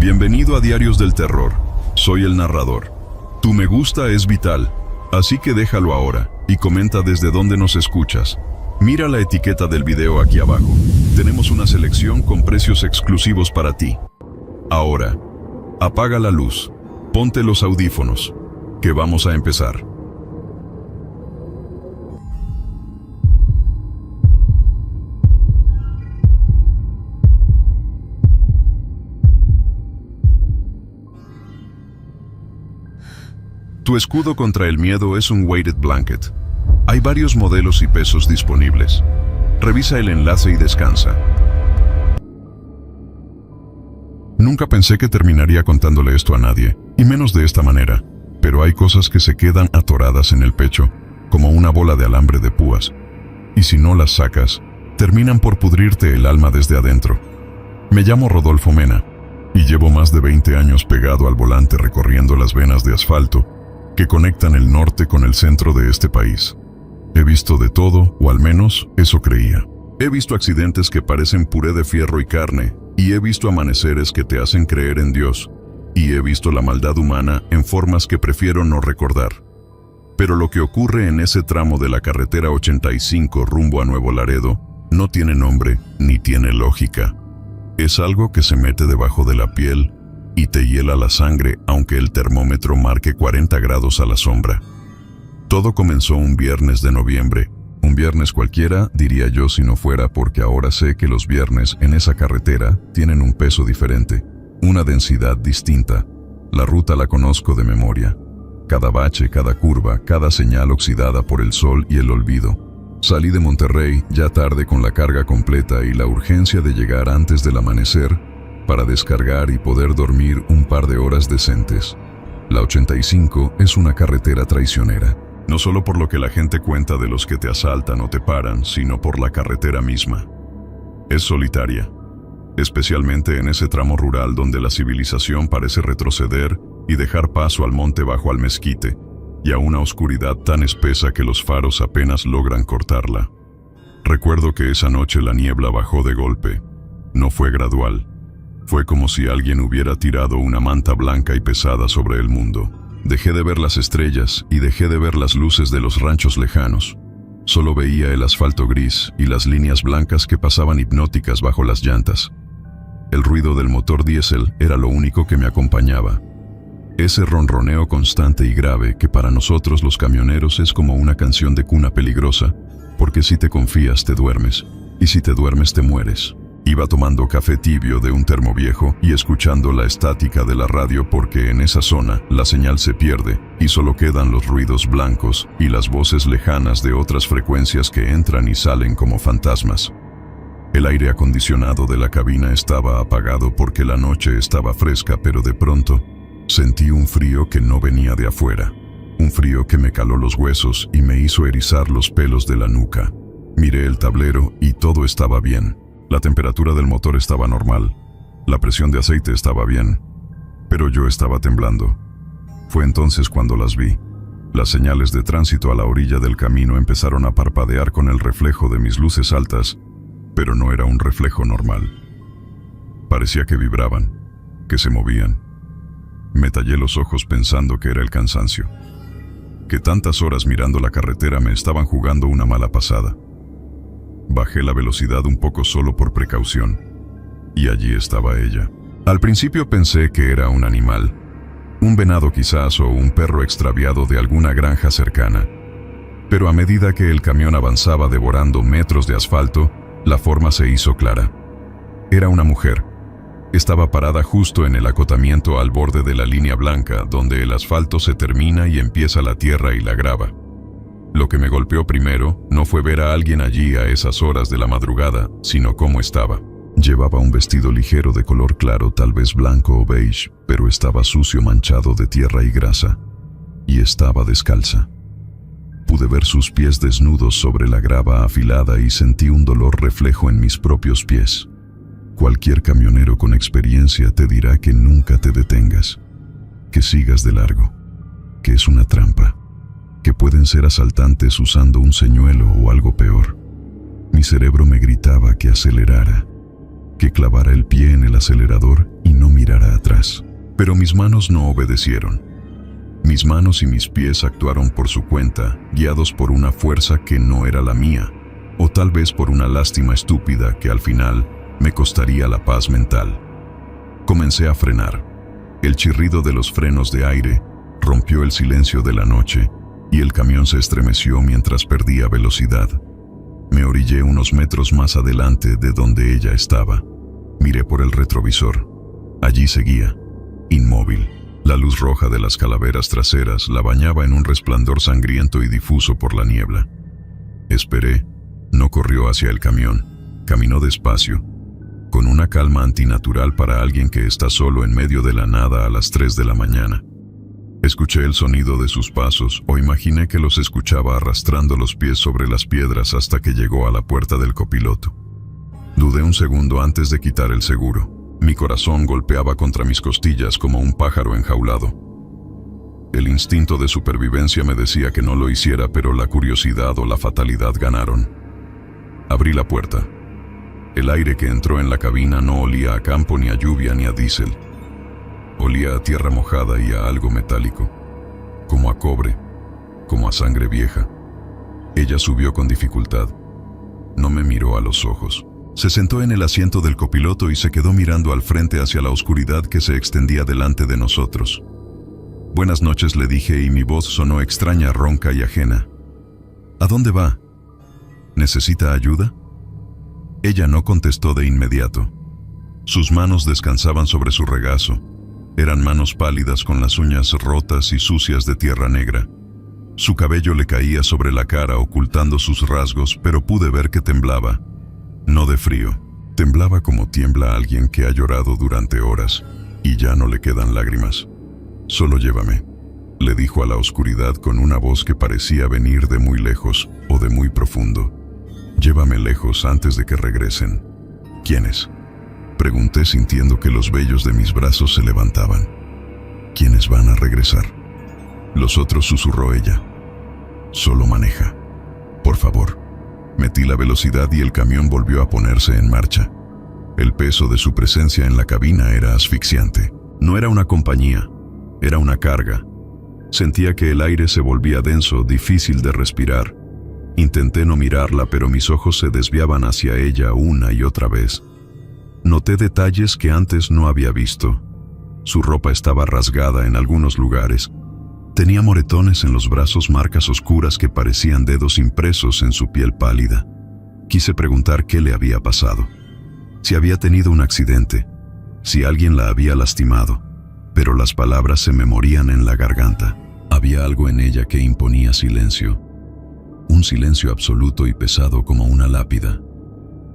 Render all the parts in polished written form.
Bienvenido a Diarios del Terror. Soy el narrador. Tu me gusta es vital, así que déjalo ahora y comenta desde dónde nos escuchas. Mira la etiqueta del video aquí abajo. Tenemos una selección con precios exclusivos para ti. Ahora, apaga la luz, ponte los audífonos, que vamos a empezar. Tu escudo contra el miedo es un weighted blanket. Hay varios modelos y pesos disponibles. Revisa el enlace y descansa. Nunca pensé que terminaría contándole esto a nadie, y menos de esta manera, pero hay cosas que se quedan atoradas en el pecho, como una bola de alambre de púas, y si no las sacas, terminan por pudrirte el alma desde adentro. Me llamo Rodolfo Mena, y llevo más de 20 años pegado al volante recorriendo las venas de asfalto que conectan el norte con el centro de este país. He visto de todo, o al menos eso creía. He visto accidentes que parecen puré de fierro y carne, y he visto amaneceres que te hacen creer en Dios, y he visto la maldad humana en formas que prefiero no recordar. Pero lo que ocurre en ese tramo de la carretera 85 rumbo a Nuevo Laredo no tiene nombre ni tiene lógica. Es algo que se mete debajo de la piel y te hiela la sangre aunque el termómetro marque 40 grados a la sombra. Todo comenzó un viernes de noviembre. Un viernes cualquiera, diría yo, si no fuera porque ahora sé que los viernes en esa carretera tienen un peso diferente, una densidad distinta. La ruta la conozco de memoria. Cada bache, cada curva, cada señal oxidada por el sol y el olvido. Salí de Monterrey ya tarde con la carga completa y la urgencia de llegar antes del amanecer para descargar y poder dormir un par de horas decentes. La 85 es una carretera traicionera. No solo por lo que la gente cuenta de los que te asaltan o te paran, sino por la carretera misma. Es solitaria, especialmente en ese tramo rural donde la civilización parece retroceder y dejar paso al monte bajo al mezquite, y a una oscuridad tan espesa que los faros apenas logran cortarla. Recuerdo que esa noche la niebla bajó de golpe. No fue gradual. Fue como si alguien hubiera tirado una manta blanca y pesada sobre el mundo. Dejé de ver las estrellas y dejé de ver las luces de los ranchos lejanos. Solo veía el asfalto gris y las líneas blancas que pasaban hipnóticas bajo las llantas. El ruido del motor diésel era lo único que me acompañaba. Ese ronroneo constante y grave que para nosotros los camioneros es como una canción de cuna peligrosa, porque si te confías te duermes, y si te duermes te mueres. Iba tomando café tibio de un termo viejo y escuchando la estática de la radio porque en esa zona la señal se pierde y solo quedan los ruidos blancos y las voces lejanas de otras frecuencias que entran y salen como fantasmas. El aire acondicionado de la cabina estaba apagado porque la noche estaba fresca, pero de pronto sentí un frío que no venía de afuera. Un frío que me caló los huesos y me hizo erizar los pelos de la nuca. Miré el tablero y todo estaba bien. La temperatura del motor estaba normal, la presión de aceite estaba bien, pero yo estaba temblando. Fue entonces cuando las vi. Las señales de tránsito a la orilla del camino empezaron a parpadear con el reflejo de mis luces altas, pero no era un reflejo normal. Parecía que vibraban, que se movían. Me tallé los ojos pensando que era el cansancio, que tantas horas mirando la carretera me estaban jugando una mala pasada. Bajé la velocidad un poco solo por precaución, y allí estaba ella. Al principio pensé que era un animal, un venado quizás o un perro extraviado de alguna granja cercana. Pero a medida que el camión avanzaba devorando metros de asfalto, la forma se hizo clara. Era una mujer. Estaba parada justo en el acotamiento al borde de la línea blanca, donde el asfalto se termina y empieza la tierra y la grava. Lo que me golpeó primero no fue ver a alguien allí a esas horas de la madrugada, sino cómo estaba. Llevaba un vestido ligero de color claro, tal vez blanco o beige, pero estaba sucio, manchado de tierra y grasa. Y estaba descalza. Pude ver sus pies desnudos sobre la grava afilada y sentí un dolor reflejo en mis propios pies. Cualquier camionero con experiencia te dirá que nunca te detengas, que sigas de largo, que es una trampa, que pueden ser asaltantes usando un señuelo o algo peor. Mi cerebro me gritaba que acelerara, que clavara el pie en el acelerador y no mirara atrás. más, pero mis manos no obedecieron. Mis manos y mis pies actuaron por su cuenta, guiados por una fuerza que no era la mía, o tal vez por una lástima estúpida que al final me costaría la paz mental. Comencé a frenar. El chirrido de los frenos de aire rompió el silencio de la noche y el camión se estremeció mientras perdía velocidad. Me orillé unos metros más adelante de donde ella estaba. Miré por el retrovisor. Allí seguía, inmóvil. La luz roja de las calaveras traseras la bañaba en un resplandor sangriento y difuso por la niebla. Esperé. No corrió hacia el camión. Caminó despacio, con una calma antinatural para alguien que está solo en medio de la nada a las 3 de la mañana. Escuché el sonido de sus pasos o imaginé que los escuchaba arrastrando los pies sobre las piedras hasta que llegó a la puerta del copiloto. Dudé un segundo antes de quitar el seguro. Mi corazón golpeaba contra mis costillas como un pájaro enjaulado. El instinto de supervivencia me decía que no lo hiciera, pero la curiosidad o la fatalidad ganaron. Abrí la puerta. El aire que entró en la cabina no olía a campo, ni a lluvia, ni a diésel. Olía a tierra mojada y a algo metálico, como a cobre, como a sangre vieja. Ella subió con dificultad. No me miró a los ojos. Se sentó en el asiento del copiloto y se quedó mirando al frente hacia la oscuridad que se extendía delante de nosotros. Buenas noches, le dije, y mi voz sonó extraña, ronca y ajena. ¿A dónde va? ¿Necesita ayuda? Ella no contestó de inmediato. Sus manos descansaban sobre su regazo. Eran manos pálidas con las uñas rotas y sucias de tierra negra. Su cabello le caía sobre la cara ocultando sus rasgos, pero pude ver que temblaba. No de frío. Temblaba como tiembla alguien que ha llorado durante horas y ya no le quedan lágrimas. Solo llévame, le dijo a la oscuridad con una voz que parecía venir de muy lejos o de muy profundo. Llévame lejos antes de que regresen. ¿Quiénes? Pregunté sintiendo que los vellos de mis brazos se levantaban. ¿Quiénes van a regresar? Los otros, susurró ella. Solo maneja. Por favor. Metí la velocidad y el camión volvió a ponerse en marcha. El peso de su presencia en la cabina era asfixiante. No era una compañía, era una carga. Sentía que el aire se volvía denso, difícil de respirar. Intenté no mirarla, pero mis ojos se desviaban hacia ella una y otra vez. Noté detalles que antes no había visto. Su ropa estaba rasgada en algunos lugares. Tenía moretones en los brazos, marcas oscuras que parecían dedos impresos en su piel pálida. Quise preguntar qué le había pasado. Si había tenido un accidente, si alguien la había lastimado, pero las palabras se me morían en la garganta. Había algo en ella que imponía silencio. Un silencio absoluto y pesado como una lápida.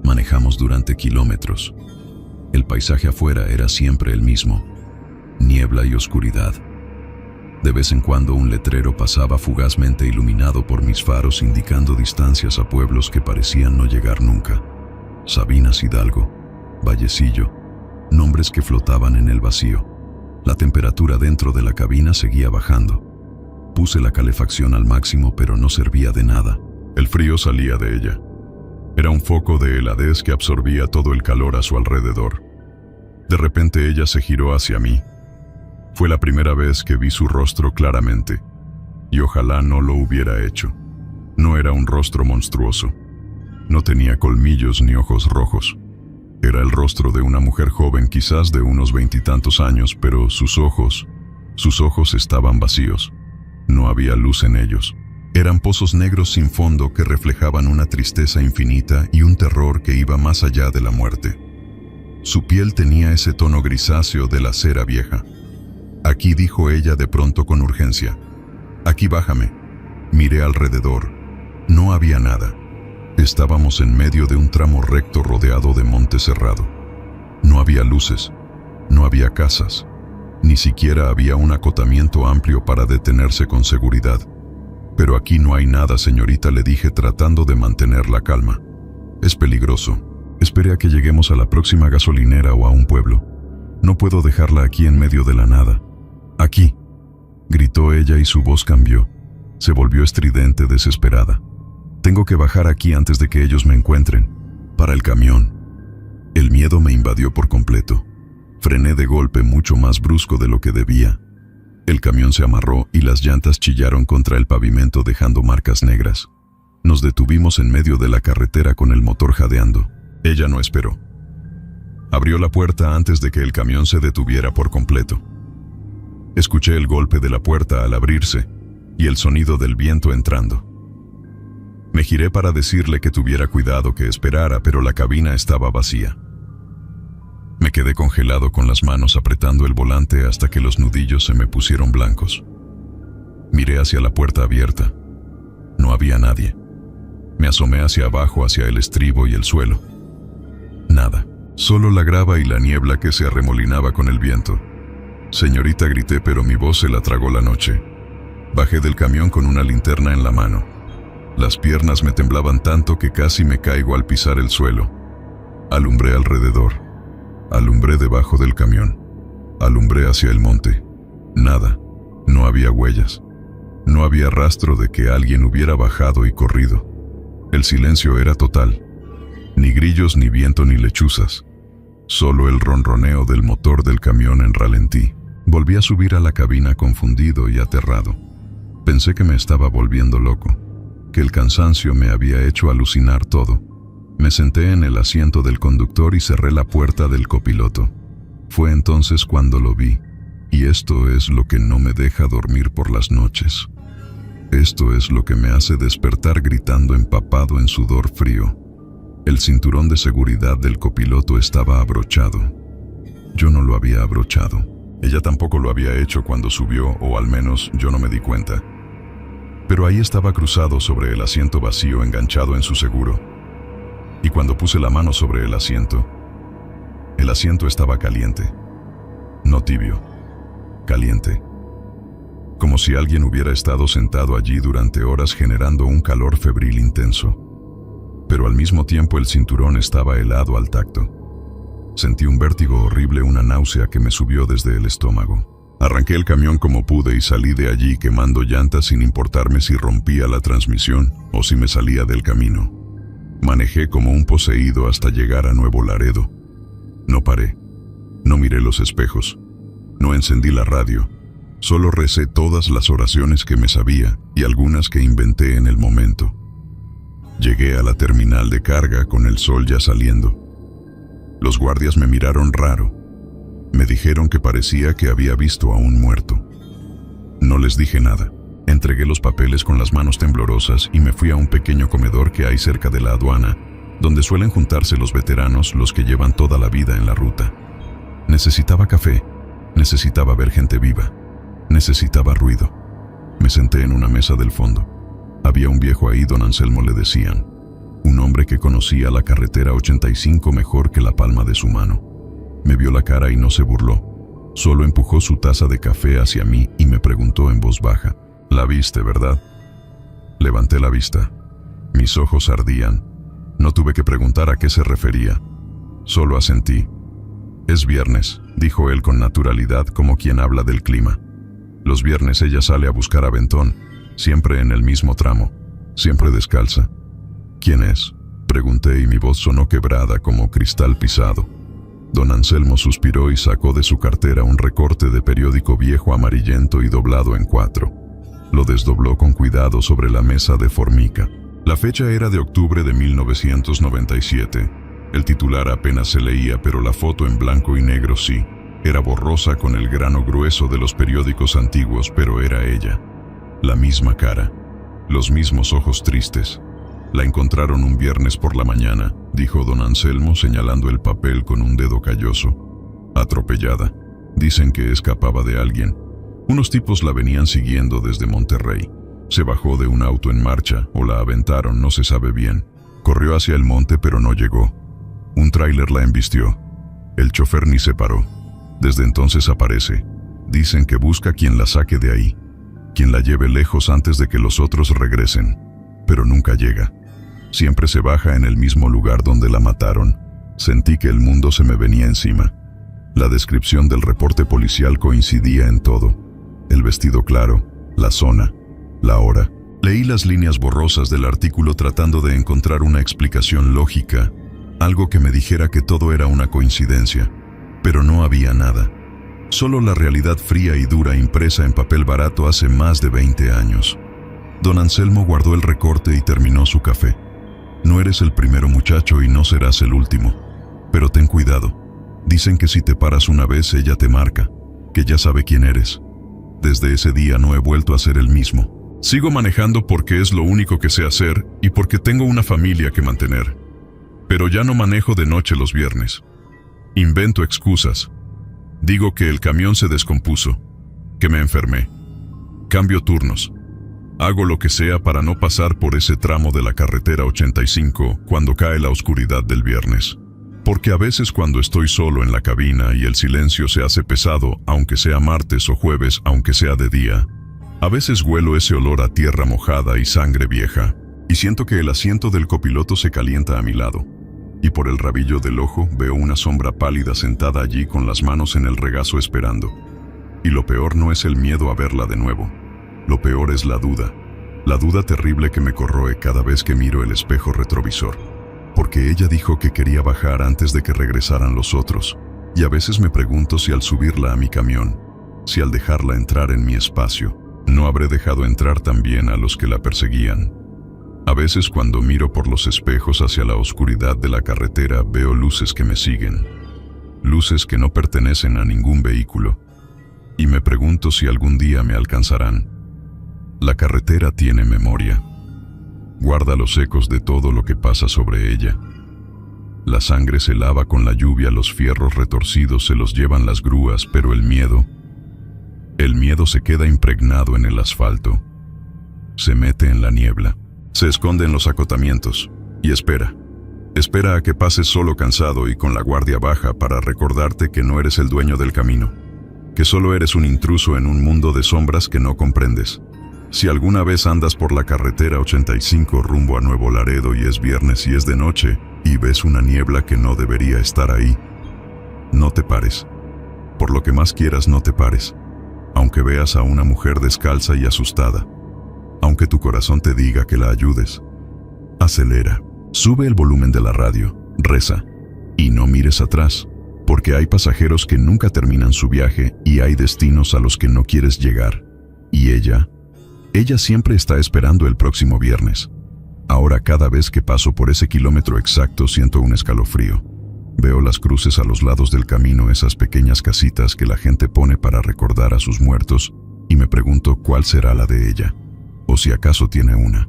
Manejamos durante kilómetros. El paisaje afuera era siempre el mismo, niebla y oscuridad. De vez en cuando un letrero pasaba fugazmente iluminado por mis faros, indicando distancias a pueblos que parecían no llegar nunca. Sabinas, Hidalgo, Vallecillo, nombres que flotaban en el vacío. La temperatura dentro de la cabina seguía bajando. Puse la calefacción al máximo, pero no servía de nada. El frío salía de ella. Era un foco de heladez que absorbía todo el calor a su alrededor. De repente ella se giró hacia mí. Fue la primera vez que vi su rostro claramente, y ojalá no lo hubiera hecho. No era un rostro monstruoso. No tenía colmillos ni ojos rojos. Era el rostro de una mujer joven, quizás de unos 20 y tantos años, pero sus ojos estaban vacíos. No había luz en ellos. Eran pozos negros sin fondo que reflejaban una tristeza infinita y un terror que iba más allá de la muerte. Su piel tenía ese tono grisáceo de la cera vieja. Aquí, dijo ella de pronto con urgencia. Aquí, bájame. Miré alrededor. No había nada. Estábamos en medio de un tramo recto rodeado de monte cerrado. No había luces, no había casas, ni siquiera había un acotamiento amplio para detenerse con seguridad. Pero aquí no hay nada, señorita, le dije tratando de mantener la calma. Es peligroso. Espere a que lleguemos a la próxima gasolinera o a un pueblo. No puedo dejarla aquí en medio de la nada. Aquí, gritó ella y su voz cambió. Se volvió estridente, desesperada. Tengo que bajar aquí antes de que ellos me encuentren. Para el camión. El miedo me invadió por completo. Frené de golpe mucho más brusco de lo que debía. El camión se amarró y las llantas chillaron contra el pavimento dejando marcas negras. Nos detuvimos en medio de la carretera con el motor jadeando. Ella no esperó. Abrió la puerta antes de que el camión se detuviera por completo. Escuché el golpe de la puerta al abrirse y el sonido del viento entrando. Me giré para decirle que tuviera cuidado, que esperara, pero la cabina estaba vacía. Me quedé congelado con las manos apretando el volante hasta que los nudillos se me pusieron blancos. Miré hacia la puerta abierta. No había nadie. Me asomé hacia abajo, hacia el estribo y el suelo. Nada. Solo la grava y la niebla que se arremolinaba con el viento. Señorita, grité, pero mi voz se la tragó la noche. Bajé del camión con una linterna en la mano. Las piernas me temblaban tanto que casi me caigo al pisar el suelo. Alumbré alrededor. Alumbré debajo del camión. Alumbré hacia el monte. Nada. No había huellas. No había rastro de que alguien hubiera bajado y corrido. El silencio era total. Ni grillos, ni viento, ni lechuzas. Solo el ronroneo del motor del camión en ralentí. Volví a subir a la cabina confundido y aterrado. Pensé que me estaba volviendo loco, que el cansancio me había hecho alucinar todo. Me senté en el asiento del conductor y cerré la puerta del copiloto. Fue entonces cuando lo vi, y esto es lo que no me deja dormir por las noches. Esto es lo que me hace despertar gritando empapado en sudor frío. El cinturón de seguridad del copiloto estaba abrochado. Yo no lo había abrochado. Ella tampoco lo había hecho cuando subió, o al menos yo no me di cuenta. Pero ahí estaba cruzado sobre el asiento vacío, enganchado en su seguro. Y cuando puse la mano sobre el asiento estaba caliente. No tibio, caliente. Como si alguien hubiera estado sentado allí durante horas generando un calor febril intenso. Pero al mismo tiempo el cinturón estaba helado al tacto. Sentí un vértigo horrible, una náusea que me subió desde el estómago. Arranqué el camión como pude y salí de allí quemando llantas sin importarme si rompía la transmisión o si me salía del camino. Manejé como un poseído hasta llegar a Nuevo Laredo. No paré. No miré los espejos. No encendí la radio. Solo recé todas las oraciones que me sabía y algunas que inventé en el momento. Llegué a la terminal de carga con el sol ya saliendo. Los guardias me miraron raro. Me dijeron que parecía que había visto a un muerto. No les dije nada. Entregué los papeles con las manos temblorosas y me fui a un pequeño comedor que hay cerca de la aduana, donde suelen juntarse los veteranos, los que llevan toda la vida en la ruta. Necesitaba café, necesitaba ver gente viva, necesitaba ruido. Me senté en una mesa del fondo. Había un viejo ahí, don Anselmo le decían, un hombre que conocía la carretera 85 mejor que la palma de su mano. Me vio la cara y no se burló, solo empujó su taza de café hacia mí y me preguntó en voz baja, «¿La viste, verdad?» Levanté la vista. Mis ojos ardían. No tuve que preguntar a qué se refería. Solo asentí. «Es viernes», dijo él con naturalidad, como quien habla del clima. «Los viernes ella sale a buscar aventón, siempre en el mismo tramo, siempre descalza». «¿Quién es?», pregunté y mi voz sonó quebrada como cristal pisado. Don Anselmo suspiró y sacó de su cartera un recorte de periódico viejo amarillento y doblado en 4. Lo desdobló con cuidado sobre la mesa de formica. La fecha era de octubre de 1997. El titular apenas se leía, pero la foto en blanco y negro sí. Era borrosa con el grano grueso de los periódicos antiguos, pero era ella. La misma cara, los mismos ojos tristes. «La encontraron un viernes por la mañana», dijo don Anselmo señalando el papel con un dedo calloso. «Atropellada. Dicen que escapaba de alguien. Unos tipos la venían siguiendo desde Monterrey. Se bajó de un auto en marcha, o la aventaron, no se sabe bien. Corrió hacia el monte pero no llegó. Un tráiler la embistió. El chofer ni se paró. Desde entonces aparece. Dicen que busca quien la saque de ahí, quien la lleve lejos antes de que los otros regresen. Pero nunca llega. Siempre se baja en el mismo lugar donde la mataron. Sentí que el mundo se me venía encima. La descripción del reporte policial coincidía en todo. El vestido claro, la zona, la hora. Leí las líneas borrosas del artículo tratando de encontrar una explicación lógica, algo que me dijera que todo era una coincidencia. Pero no había nada. Solo la realidad fría y dura impresa en papel barato hace más de 20 años. Don Anselmo guardó el recorte y terminó su café. No eres el primero, muchacho, y no serás el último. Pero ten cuidado. Dicen que si te paras una vez, ella te marca, que ya sabe quién eres. Desde ese día no he vuelto a ser el mismo. Sigo manejando porque es lo único que sé hacer y porque tengo una familia que mantener. Pero ya no manejo de noche los viernes. Invento excusas. Digo que el camión se descompuso, que me enfermé. Cambio turnos. Hago lo que sea para no pasar por ese tramo de la carretera 85 cuando cae la oscuridad del viernes. Porque a veces cuando estoy solo en la cabina y el silencio se hace pesado, aunque sea martes o jueves, aunque sea de día, a veces huelo ese olor a tierra mojada y sangre vieja, y siento que el asiento del copiloto se calienta a mi lado. Y por el rabillo del ojo veo una sombra pálida sentada allí con las manos en el regazo esperando. Y lo peor no es el miedo a verla de nuevo. Lo peor es la duda terrible que me corroe cada vez que miro el espejo retrovisor. Porque ella dijo que quería bajar antes de que regresaran los otros. Y a veces me pregunto si al subirla a mi camión, si al dejarla entrar en mi espacio, no habré dejado entrar también a los que la perseguían. A veces cuando miro por los espejos hacia la oscuridad de la carretera veo luces que me siguen, luces que no pertenecen a ningún vehículo, y me pregunto si algún día me alcanzarán. La carretera tiene memoria, guarda los ecos de todo lo que pasa sobre ella. La sangre se lava con la lluvia, los fierros retorcidos se los llevan las grúas, pero el miedo se queda impregnado en el asfalto, se mete en la niebla. Se esconde en los acotamientos y espera a que pases solo, cansado y con la guardia baja, para recordarte que no eres el dueño del camino, que solo eres un intruso en un mundo de sombras que no comprendes. Si alguna vez andas por la carretera 85 rumbo a Nuevo Laredo y es viernes y es de noche y ves una niebla que no debería estar ahí, no te pares. Por lo que más quieras, no te pares, aunque veas a una mujer descalza y asustada. Aunque tu corazón te diga que la ayudes, acelera, sube el volumen de la radio, reza, y no mires atrás, porque hay pasajeros que nunca terminan su viaje y hay destinos a los que no quieres llegar. Y ella siempre está esperando el próximo viernes. Ahora cada vez que paso por ese kilómetro exacto siento un escalofrío. Veo las cruces a los lados del camino, esas pequeñas casitas que la gente pone para recordar a sus muertos, y me pregunto cuál será la de ella. O si acaso tiene una.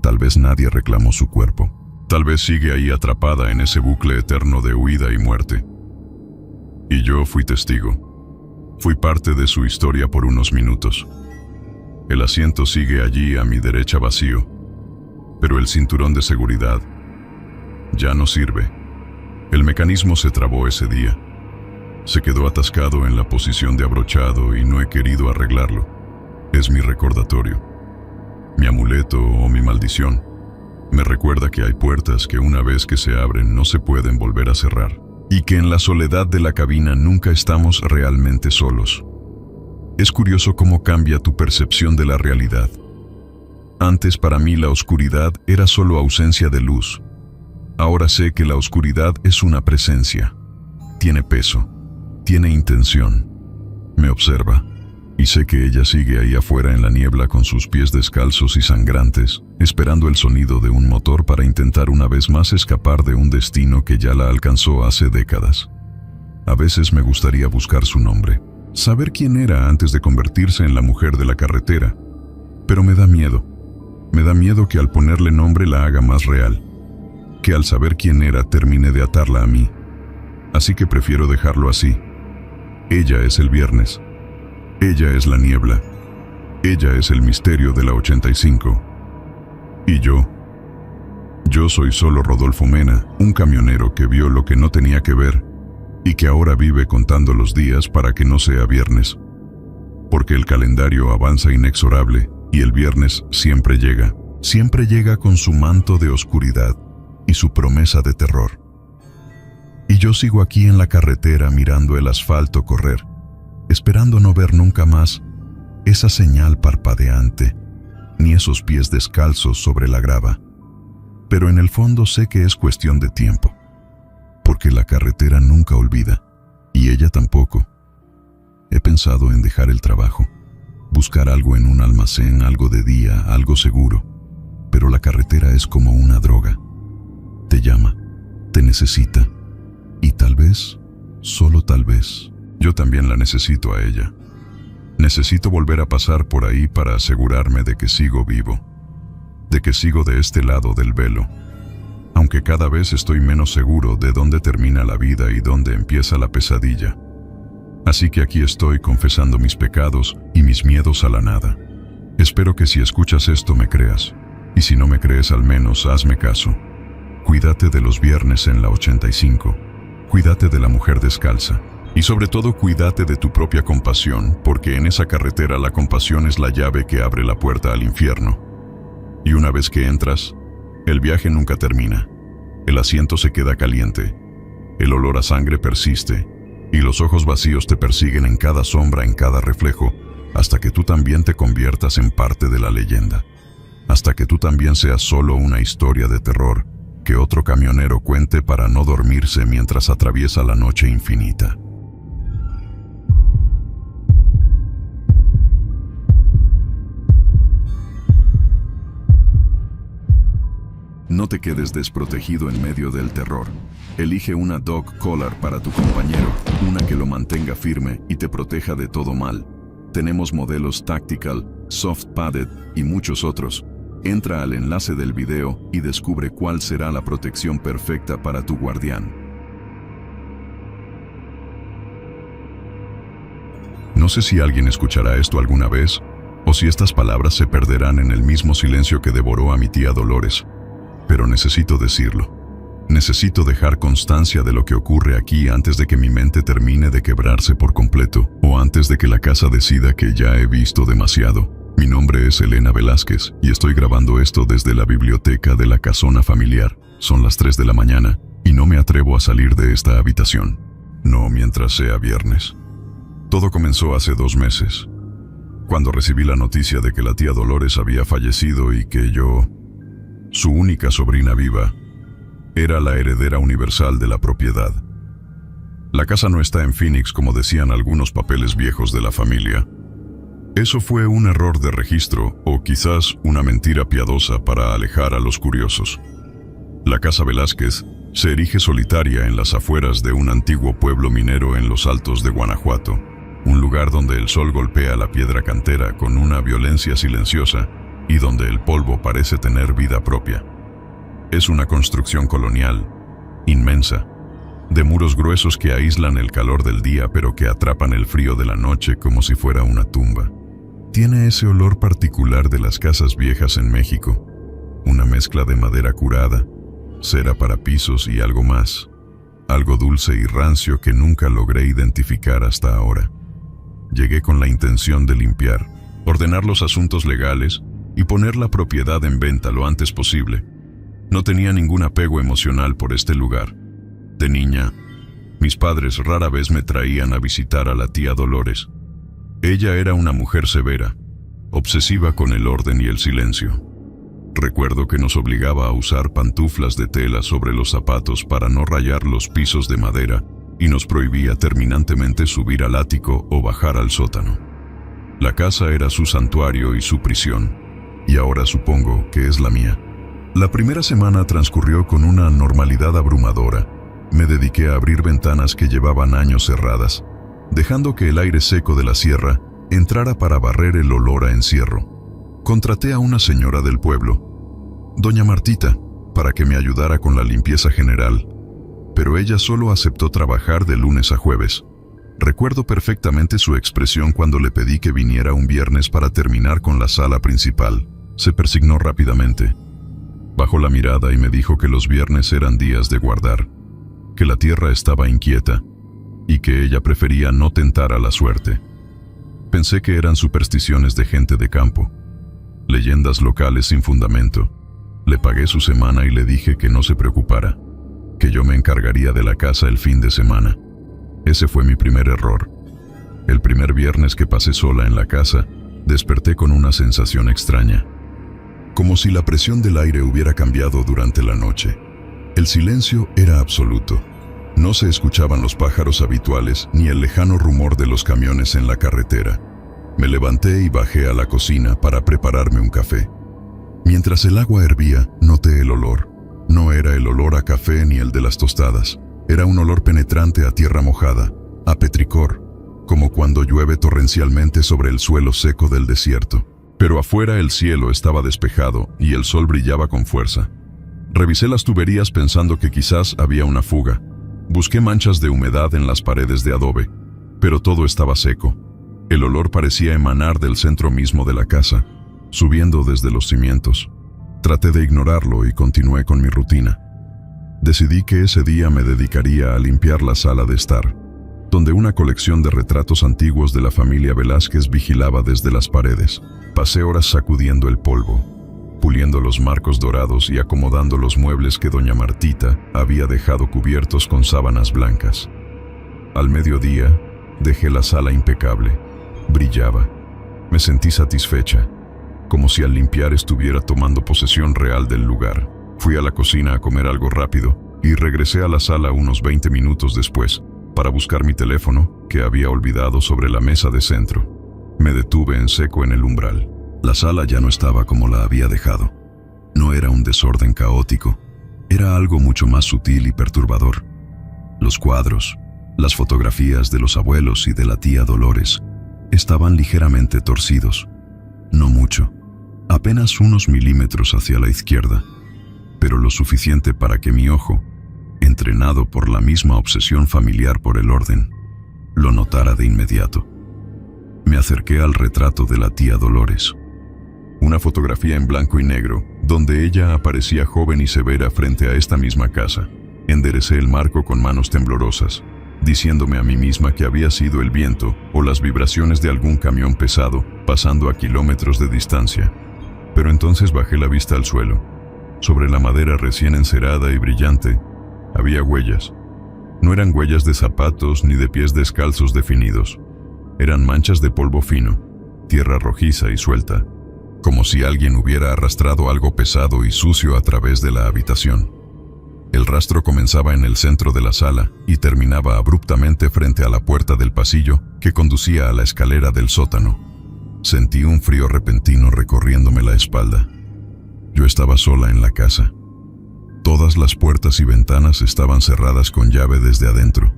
Tal vez nadie reclamó su cuerpo. Tal vez sigue ahí atrapada en ese bucle eterno de huida y muerte. Y yo fui testigo. Fui parte de su historia por unos minutos. El asiento sigue allí a mi derecha vacío, pero el cinturón de seguridad ya no sirve. El mecanismo se trabó ese día. Se quedó atascado en la posición de abrochado y no he querido arreglarlo. Es mi recordatorio. Mi amuleto o mi maldición. Me recuerda que hay puertas que una vez que se abren no se pueden volver a cerrar, y que en la soledad de la cabina nunca estamos realmente solos. Es curioso cómo cambia tu percepción de la realidad. Antes para mí la oscuridad era solo ausencia de luz. Ahora sé que la oscuridad es una presencia. Tiene peso, tiene intención. Me observa. Y sé que ella sigue ahí afuera en la niebla con sus pies descalzos y sangrantes, esperando el sonido de un motor para intentar una vez más escapar de un destino que ya la alcanzó hace décadas. A veces me gustaría buscar su nombre, saber quién era antes de convertirse en la mujer de la carretera. Pero me da miedo. Me da miedo que al ponerle nombre la haga más real, que al saber quién era termine de atarla a mí. Así que prefiero dejarlo así. Ella es el viernes. Ella es la niebla. Ella es el misterio de la 85. Y yo soy solo Rodolfo Mena, un camionero que vio lo que no tenía que ver y que ahora vive contando los días para que no sea viernes. Porque el calendario avanza inexorable y el viernes siempre llega con su manto de oscuridad y su promesa de terror. Y yo sigo aquí en la carretera mirando el asfalto correr, esperando no ver nunca más esa señal parpadeante, ni esos pies descalzos sobre la grava. Pero en el fondo sé que es cuestión de tiempo, porque la carretera nunca olvida, y ella tampoco. He pensado en dejar el trabajo, buscar algo en un almacén, algo de día, algo seguro, pero la carretera es como una droga. Te llama, te necesita, y tal vez, solo tal vez, yo también la necesito a ella. Necesito volver a pasar por ahí para asegurarme de que sigo vivo, de que sigo de este lado del velo, aunque cada vez estoy menos seguro de dónde termina la vida y dónde empieza la pesadilla. Así que aquí estoy confesando mis pecados y mis miedos a la nada. Espero que si escuchas esto me creas, y si no me crees al menos hazme caso. Cuídate de los viernes en la 85, cuídate de la mujer descalza, y sobre todo cuídate de tu propia compasión, porque en esa carretera la compasión es la llave que abre la puerta al infierno. Y una vez que entras, el viaje nunca termina. El asiento se queda caliente, el olor a sangre persiste, y los ojos vacíos te persiguen en cada sombra, en cada reflejo, hasta que tú también te conviertas en parte de la leyenda. Hasta que tú también seas solo una historia de terror que otro camionero cuente para no dormirse mientras atraviesa la noche infinita. No te quedes desprotegido en medio del terror. Elige una dog collar para tu compañero, una que lo mantenga firme y te proteja de todo mal. Tenemos modelos Tactical, Soft Padded y muchos otros. Entra al enlace del video y descubre cuál será la protección perfecta para tu guardián. No sé si alguien escuchará esto alguna vez, o si estas palabras se perderán en el mismo silencio que devoró a mi tía Dolores. Pero necesito decirlo. Necesito dejar constancia de lo que ocurre aquí antes de que mi mente termine de quebrarse por completo, o antes de que la casa decida que ya he visto demasiado. Mi nombre es Elena Velázquez y estoy grabando esto desde la biblioteca de la casona familiar. Son las 3 de la mañana y no me atrevo a salir de esta habitación. No mientras sea viernes. Todo comenzó hace 2 meses, cuando recibí la noticia de que la tía Dolores había fallecido y que yo, su única sobrina viva, era la heredera universal de la propiedad. La casa no está en Phoenix como decían algunos papeles viejos de la familia. Eso fue un error de registro o quizás una mentira piadosa para alejar a los curiosos. La casa Velázquez se erige solitaria en las afueras de un antiguo pueblo minero en los altos de Guanajuato, un lugar donde el sol golpea la piedra cantera con una violencia silenciosa y donde el polvo parece tener vida propia. Es una construcción colonial, inmensa, de muros gruesos que aíslan el calor del día pero que atrapan el frío de la noche como si fuera una tumba. Tiene ese olor particular de las casas viejas en México, una mezcla de madera curada, cera para pisos y algo más, algo dulce y rancio que nunca logré identificar hasta ahora. Llegué con la intención de limpiar, ordenar los asuntos legales y poner la propiedad en venta lo antes posible. No tenía ningún apego emocional por este lugar. De niña, mis padres rara vez me traían a visitar a la tía Dolores. Ella era una mujer severa, obsesiva con el orden y el silencio. Recuerdo que nos obligaba a usar pantuflas de tela sobre los zapatos para no rayar los pisos de madera y nos prohibía terminantemente subir al ático o bajar al sótano. La casa era su santuario y su prisión, y ahora supongo que es la mía. La primera semana transcurrió con una normalidad abrumadora. Me dediqué a abrir ventanas que llevaban años cerradas, dejando que el aire seco de la sierra entrara para barrer el olor a encierro. Contraté a una señora del pueblo, doña Martita, para que me ayudara con la limpieza general, pero ella solo aceptó trabajar de lunes a jueves. Recuerdo perfectamente su expresión cuando le pedí que viniera un viernes para terminar con la sala principal. Se persignó rápidamente. Bajó la mirada y me dijo que los viernes eran días de guardar, que la tierra estaba inquieta y que ella prefería no tentar a la suerte. Pensé que eran supersticiones de gente de campo, leyendas locales sin fundamento. Le pagué su semana y le dije que no se preocupara, que yo me encargaría de la casa el fin de semana. Ese fue mi primer error. El primer viernes que pasé sola en la casa, desperté con una sensación extraña, como si la presión del aire hubiera cambiado durante la noche. El silencio era absoluto. No se escuchaban los pájaros habituales ni el lejano rumor de los camiones en la carretera. Me levanté y bajé a la cocina para prepararme un café. Mientras el agua hervía, noté el olor. No era el olor a café ni el de las tostadas. Era un olor penetrante a tierra mojada, a petricor, como cuando llueve torrencialmente sobre el suelo seco del desierto. Pero afuera el cielo estaba despejado y el sol brillaba con fuerza. Revisé las tuberías pensando que quizás había una fuga. Busqué manchas de humedad en las paredes de adobe, pero todo estaba seco. El olor parecía emanar del centro mismo de la casa, subiendo desde los cimientos. Traté de ignorarlo y continué con mi rutina. Decidí que ese día me dedicaría a limpiar la sala de estar, donde una colección de retratos antiguos de la familia Velázquez vigilaba desde las paredes. Pasé horas sacudiendo el polvo, puliendo los marcos dorados y acomodando los muebles que doña Martita había dejado cubiertos con sábanas blancas. Al mediodía, dejé la sala impecable. Brillaba. Me sentí satisfecha, como si al limpiar estuviera tomando posesión real del lugar. Fui a la cocina a comer algo rápido y regresé a la sala unos 20 minutos después para buscar mi teléfono, que había olvidado sobre la mesa de centro. Me detuve en seco en el umbral. La sala ya no estaba como la había dejado. No era un desorden caótico, era algo mucho más sutil y perturbador. Los cuadros, las fotografías de los abuelos y de la tía Dolores, estaban ligeramente torcidos. No mucho, apenas unos milímetros hacia la izquierda, pero lo suficiente para que mi ojo, entrenado por la misma obsesión familiar por el orden, lo notara de inmediato. Me acerqué al retrato de la tía Dolores. Una fotografía en blanco y negro, donde ella aparecía joven y severa frente a esta misma casa. Enderecé el marco con manos temblorosas, diciéndome a mí misma que había sido el viento o las vibraciones de algún camión pesado pasando a kilómetros de distancia. Pero entonces bajé la vista al suelo. Sobre la madera recién encerada y brillante, había huellas. No eran huellas de zapatos ni de pies descalzos definidos. Eran manchas de polvo fino, tierra rojiza y suelta, como si alguien hubiera arrastrado algo pesado y sucio a través de la habitación. El rastro comenzaba en el centro de la sala y terminaba abruptamente frente a la puerta del pasillo que conducía a la escalera del sótano. Sentí un frío repentino recorriéndome la espalda. Yo estaba sola en la casa. Todas las puertas y ventanas estaban cerradas con llave desde adentro.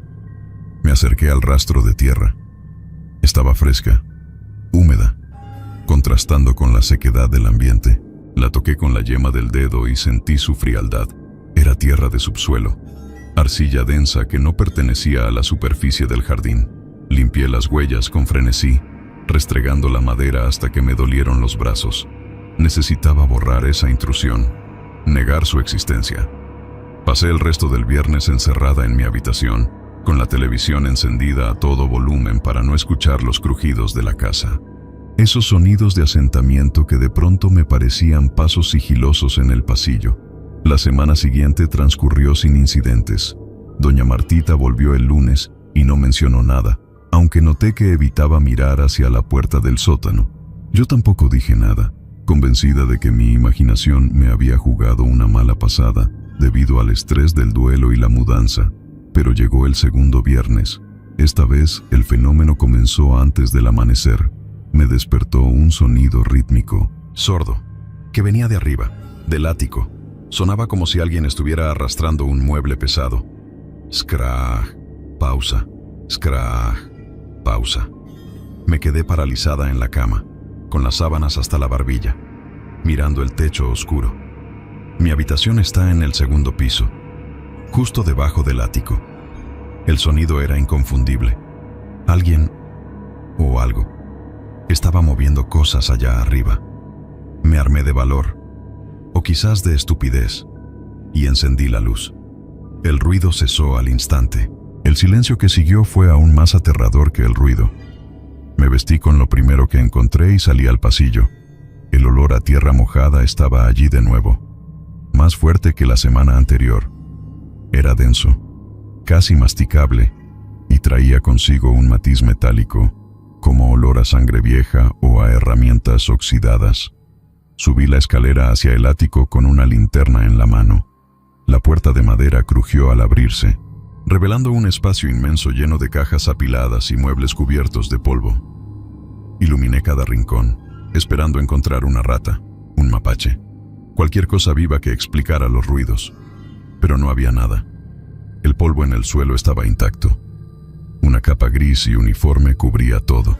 Me acerqué al rastro de tierra. Estaba fresca, húmeda, contrastando con la sequedad del ambiente. La toqué con la yema del dedo y sentí su frialdad. Era tierra de subsuelo, arcilla densa que no pertenecía a la superficie del jardín. Limpié las huellas con frenesí, restregando la madera hasta que me dolieron los brazos. Necesitaba borrar esa intrusión, negar su existencia. Pasé el resto del viernes encerrada en mi habitación, con la televisión encendida a todo volumen para no escuchar los crujidos de la casa. Esos sonidos de asentamiento que de pronto me parecían pasos sigilosos en el pasillo. La semana siguiente transcurrió sin incidentes. Doña Martita volvió el lunes y no mencionó nada, aunque noté que evitaba mirar hacia la puerta del sótano. Yo tampoco dije nada, convencida de que mi imaginación me había jugado una mala pasada debido al estrés del duelo y la mudanza. Pero llegó el segundo viernes. Esta vez el fenómeno comenzó antes del amanecer. Me despertó un sonido rítmico, sordo, que venía de arriba, del ático. Sonaba como si alguien estuviera arrastrando un mueble pesado. Scrag, pausa, scrag, pausa. Me quedé paralizada en la cama, con las sábanas hasta la barbilla, mirando el techo oscuro. Mi habitación está en el segundo piso, justo debajo del ático. El sonido era inconfundible. Alguien o algo estaba moviendo cosas allá arriba. Me armé de valor, o quizás de estupidez, y encendí la luz. El ruido cesó al instante. El silencio que siguió fue aún más aterrador que el ruido. Me vestí con lo primero que encontré y salí al pasillo. El olor a tierra mojada estaba allí de nuevo, más fuerte que la semana anterior. Era denso, casi masticable, y traía consigo un matiz metálico, como olor a sangre vieja o a herramientas oxidadas. Subí la escalera hacia el ático con una linterna en la mano. La puerta de madera crujió al abrirse, revelando un espacio inmenso lleno de cajas apiladas y muebles cubiertos de polvo. Iluminé cada rincón, esperando encontrar una rata, un mapache, cualquier cosa viva que explicara los ruidos. Pero no había nada. El polvo en el suelo estaba intacto. Una capa gris y uniforme cubría todo,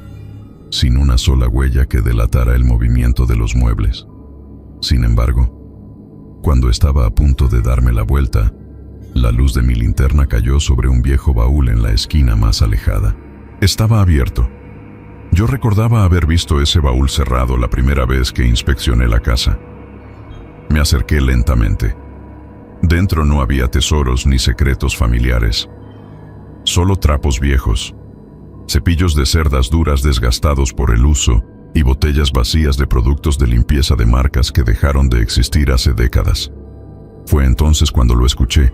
sin una sola huella que delatara el movimiento de los muebles. Sin embargo, cuando estaba a punto de darme la vuelta, la luz de mi linterna cayó sobre un viejo baúl en la esquina más alejada. Estaba abierto. Yo recordaba haber visto ese baúl cerrado la primera vez que inspeccioné la casa. Me acerqué lentamente. Dentro no había tesoros ni secretos familiares. Solo trapos viejos, cepillos de cerdas duras desgastados por el uso y botellas vacías de productos de limpieza de marcas que dejaron de existir hace décadas. Fue entonces cuando lo escuché.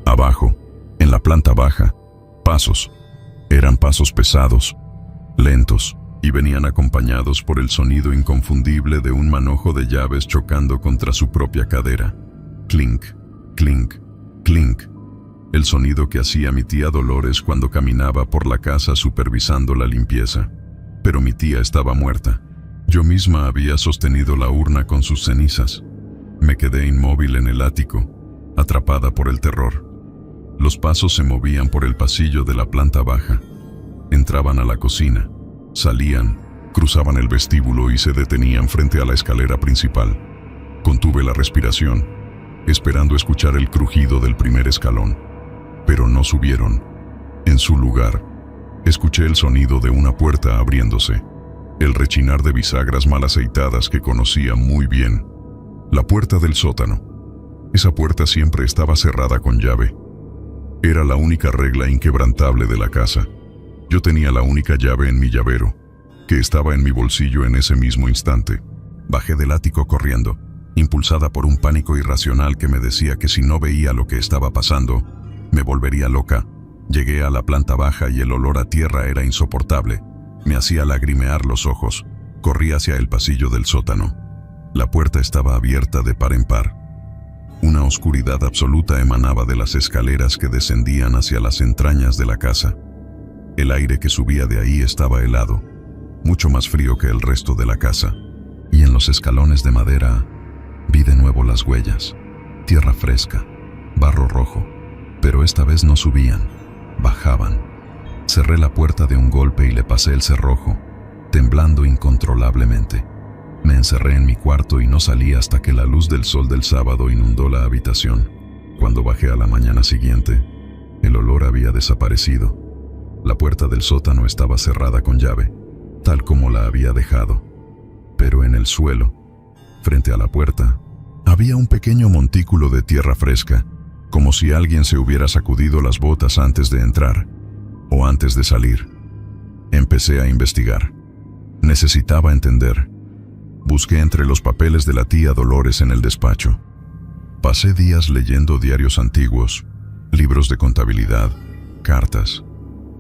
Abajo, en la planta baja, pasos. Eran pasos pesados, lentos, y venían acompañados por el sonido inconfundible de un manojo de llaves chocando contra su propia cadera. Clink, clink, clink. El sonido que hacía mi tía Dolores cuando caminaba por la casa supervisando la limpieza. Pero mi tía estaba muerta. Yo misma había sostenido la urna con sus cenizas. Me quedé inmóvil en el ático, atrapada por el terror. Los pasos se movían por el pasillo de la planta baja. Entraban a la cocina, salían, cruzaban el vestíbulo y se detenían frente a la escalera principal. Contuve la respiración, esperando escuchar el crujido del primer escalón. Pero no subieron. En su lugar, escuché el sonido de una puerta abriéndose, el rechinar de bisagras mal aceitadas que conocía muy bien. La puerta del sótano. Esa puerta siempre estaba cerrada con llave. Era la única regla inquebrantable de la casa. Yo tenía la única llave en mi llavero, que estaba en mi bolsillo en ese mismo instante. Bajé del ático corriendo, impulsada por un pánico irracional que me decía que si no veía lo que estaba pasando, me volvería loca. Llegué a la planta baja y el olor a tierra era insoportable. Me hacía lagrimear los ojos. Corrí hacia el pasillo del sótano. La puerta estaba abierta de par en par. Una oscuridad absoluta emanaba de las escaleras que descendían hacia las entrañas de la casa. El aire que subía de ahí estaba helado, mucho más frío que el resto de la casa. Y en los escalones de madera vi de nuevo las huellas. Tierra fresca, barro rojo. Pero esta vez no subían, bajaban. Cerré la puerta de un golpe y le pasé el cerrojo, temblando incontrolablemente. Me encerré en mi cuarto y no salí hasta que la luz del sol del sábado inundó la habitación. Cuando bajé a la mañana siguiente, el olor había desaparecido. La puerta del sótano estaba cerrada con llave, tal como la había dejado. Pero en el suelo, frente a la puerta, había un pequeño montículo de tierra fresca, como si alguien se hubiera sacudido las botas antes de entrar, o antes de salir. Empecé a investigar. Necesitaba entender. Busqué entre los papeles de la tía Dolores en el despacho. Pasé días leyendo diarios antiguos, libros de contabilidad, cartas.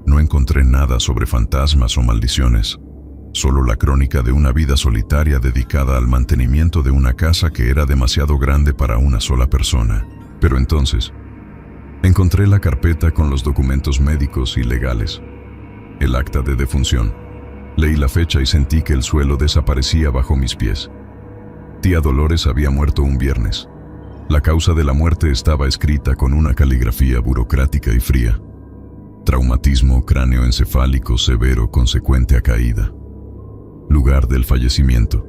No encontré nada sobre fantasmas o maldiciones, solo la crónica de una vida solitaria dedicada al mantenimiento de una casa que era demasiado grande para una sola persona. Pero entonces, encontré la carpeta con los documentos médicos y legales, el acta de defunción. Leí la fecha y sentí que el suelo desaparecía bajo mis pies. Tía Dolores había muerto un viernes. La causa de la muerte estaba escrita con una caligrafía burocrática y fría. Traumatismo cráneoencefálico severo consecuente a caída. Lugar del fallecimiento.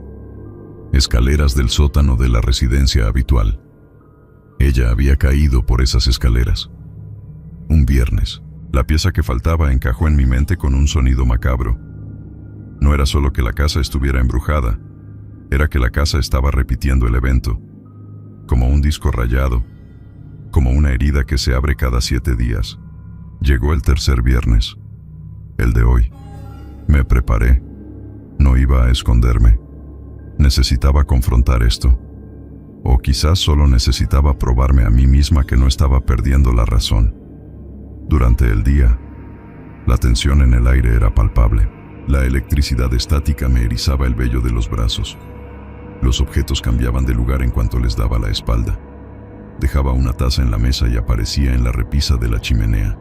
Escaleras del sótano de la residencia habitual. Ella había caído por esas escaleras. Un viernes, la pieza que faltaba encajó en mi mente con un sonido macabro. No era solo que la casa estuviera embrujada, era que la casa estaba repitiendo el evento, como un disco rayado, como una herida que se abre cada 7 días. Llegó el tercer viernes, el de hoy. Me preparé, no iba a esconderme. Necesitaba confrontar esto, o quizás solo necesitaba probarme a mí misma que no estaba perdiendo la razón. Durante el día, la tensión en el aire era palpable. La electricidad estática me erizaba el vello de los brazos. Los objetos cambiaban de lugar en cuanto les daba la espalda. Dejaba una taza en la mesa y aparecía en la repisa de la chimenea.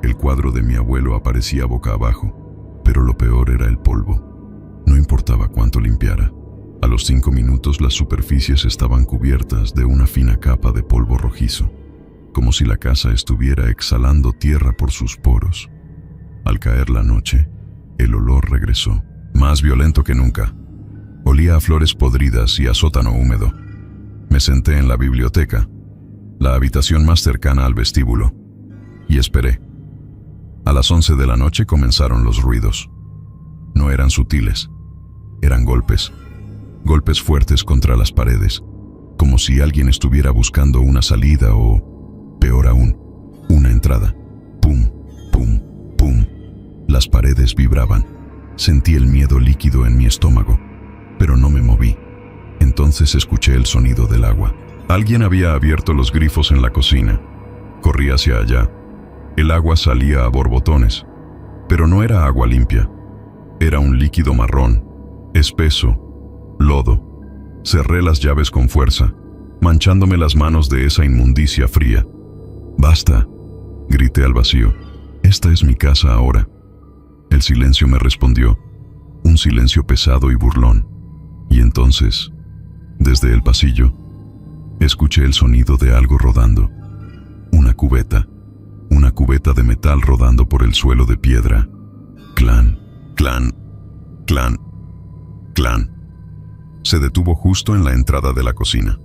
El cuadro de mi abuelo aparecía boca abajo, pero lo peor era el polvo. No importaba cuánto limpiara. A los 5 minutos las superficies estaban cubiertas de una fina capa de polvo rojizo, como si la casa estuviera exhalando tierra por sus poros. Al caer la noche, el olor regresó, más violento que nunca. Olía a flores podridas y a sótano húmedo. Me senté en la biblioteca, la habitación más cercana al vestíbulo, y esperé. A las 11 de la noche comenzaron los ruidos. No eran sutiles, eran golpes. Golpes fuertes contra las paredes, como si alguien estuviera buscando una salida o, peor aún, una entrada. Pum, pum, pum. Las paredes vibraban. Sentí el miedo líquido en mi estómago, pero no me moví. Entonces escuché el sonido del agua. Alguien había abierto los grifos en la cocina. Corrí hacia allá. El agua salía a borbotones, pero no era agua limpia. Era un líquido marrón, espeso, lodo. Cerré las llaves con fuerza, manchándome las manos de esa inmundicia fría. «Basta», grité al vacío. «Esta es mi casa ahora». El silencio me respondió, un silencio pesado y burlón. Y entonces, desde el pasillo, escuché el sonido de algo rodando. Una cubeta de metal rodando por el suelo de piedra. Clan, clan, clan, clan. Se detuvo justo en la entrada de la cocina.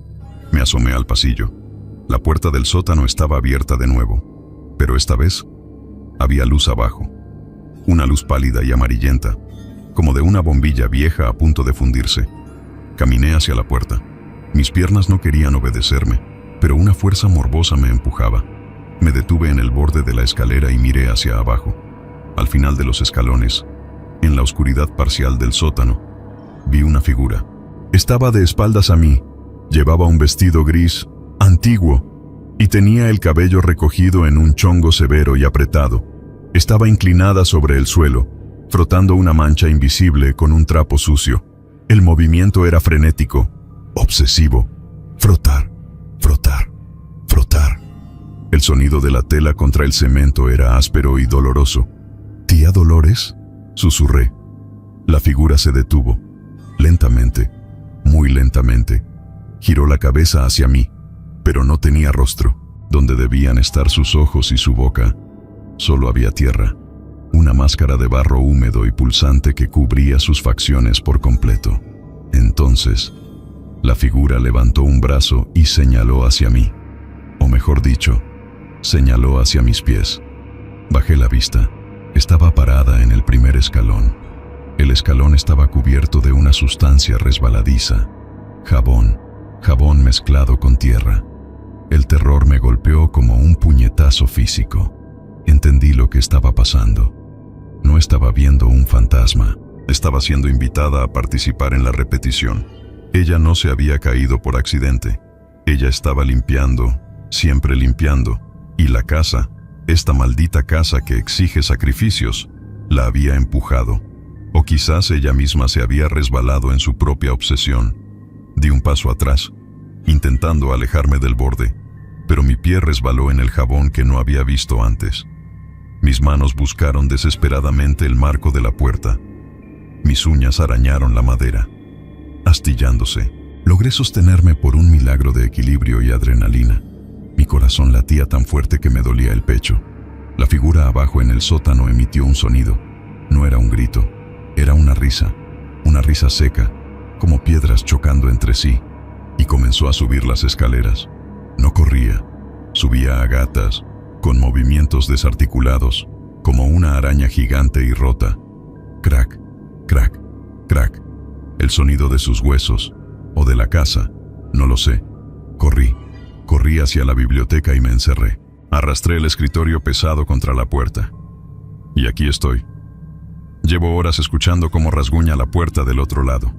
Me asomé al pasillo. La puerta del sótano estaba abierta de nuevo, pero esta vez había luz abajo. Una luz pálida y amarillenta, como de una bombilla vieja a punto de fundirse. Caminé hacia la puerta. Mis piernas no querían obedecerme, pero una fuerza morbosa me empujaba. Me detuve en el borde de la escalera y miré hacia abajo. Al final de los escalones, en la oscuridad parcial del sótano, vi una figura. Estaba de espaldas a mí. Llevaba un vestido gris, antiguo, y tenía el cabello recogido en un chongo severo y apretado. Estaba inclinada sobre el suelo, frotando una mancha invisible con un trapo sucio. El movimiento era frenético, obsesivo. Frotar, frotar, frotar. El sonido de la tela contra el cemento era áspero y doloroso. «¿Tía Dolores?», susurré. La figura se detuvo. Lentamente, muy lentamente, giró la cabeza hacia mí, pero no tenía rostro. Donde debían estar sus ojos y su boca, solo había tierra, una máscara de barro húmedo y pulsante que cubría sus facciones por completo. Entonces, la figura levantó un brazo y señaló hacia mí, o mejor dicho, señaló hacia mis pies. Bajé la vista. Estaba parada en el primer escalón. El escalón estaba cubierto de una sustancia resbaladiza, jabón mezclado con tierra. El terror me golpeó como un puñetazo físico. Entendí lo que estaba pasando. No estaba viendo un fantasma. Estaba siendo invitada a participar en la repetición. Ella no se había caído por accidente. Ella estaba limpiando, siempre limpiando, y la casa, esta maldita casa que exige sacrificios, la había empujado. O quizás ella misma se había resbalado en su propia obsesión. Di un paso atrás, intentando alejarme del borde, pero mi pie resbaló en el jabón que no había visto antes. Mis manos buscaron desesperadamente el marco de la puerta. Mis uñas arañaron la madera, astillándose. Logré sostenerme por un milagro de equilibrio y adrenalina. Mi corazón latía tan fuerte que me dolía el pecho. La figura abajo en el sótano emitió un sonido. No era un grito, era una risa seca, como piedras chocando entre sí, y comenzó a subir las escaleras. No corría, subía a gatas, con movimientos desarticulados, como una araña gigante y rota. Crack, crack, crack. El sonido de sus huesos, o de la casa, no lo sé. Corrí hacia la biblioteca y me encerré. Arrastré el escritorio pesado contra la puerta. Y aquí estoy. Llevo horas escuchando cómo rasguña la puerta del otro lado.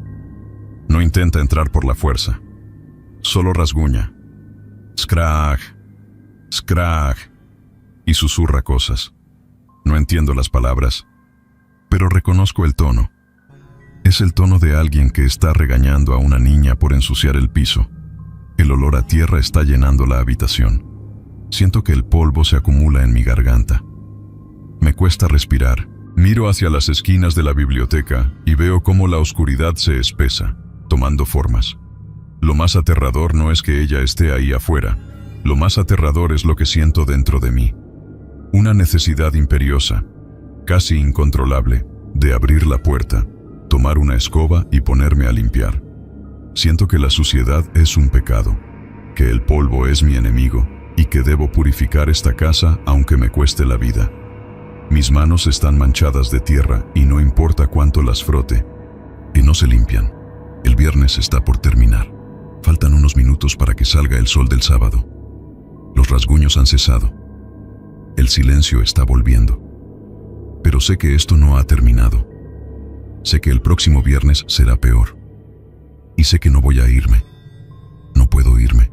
No intenta entrar por la fuerza. Solo rasguña. Scrag, scrag. Y susurra cosas. No entiendo las palabras, pero reconozco el tono. Es el tono de alguien que está regañando a una niña por ensuciar el piso. El olor a tierra está llenando la habitación. Siento que el polvo se acumula en mi garganta. Me cuesta respirar. Miro hacia las esquinas de la biblioteca y veo cómo la oscuridad se espesa, tomando formas. Lo más aterrador no es que ella esté ahí afuera. Lo más aterrador es lo que siento dentro de mí. Una necesidad imperiosa, casi incontrolable, de abrir la puerta, tomar una escoba y ponerme a limpiar. Siento que la suciedad es un pecado, que el polvo es mi enemigo y que debo purificar esta casa aunque me cueste la vida. Mis manos están manchadas de tierra y no importa cuánto las frote, y no se limpian. El viernes está por terminar. Faltan unos minutos para que salga el sol del sábado. Los rasguños han cesado. El silencio está volviendo. Pero sé que esto no ha terminado. Sé que el próximo viernes será peor. Y sé que no voy a irme. No puedo irme.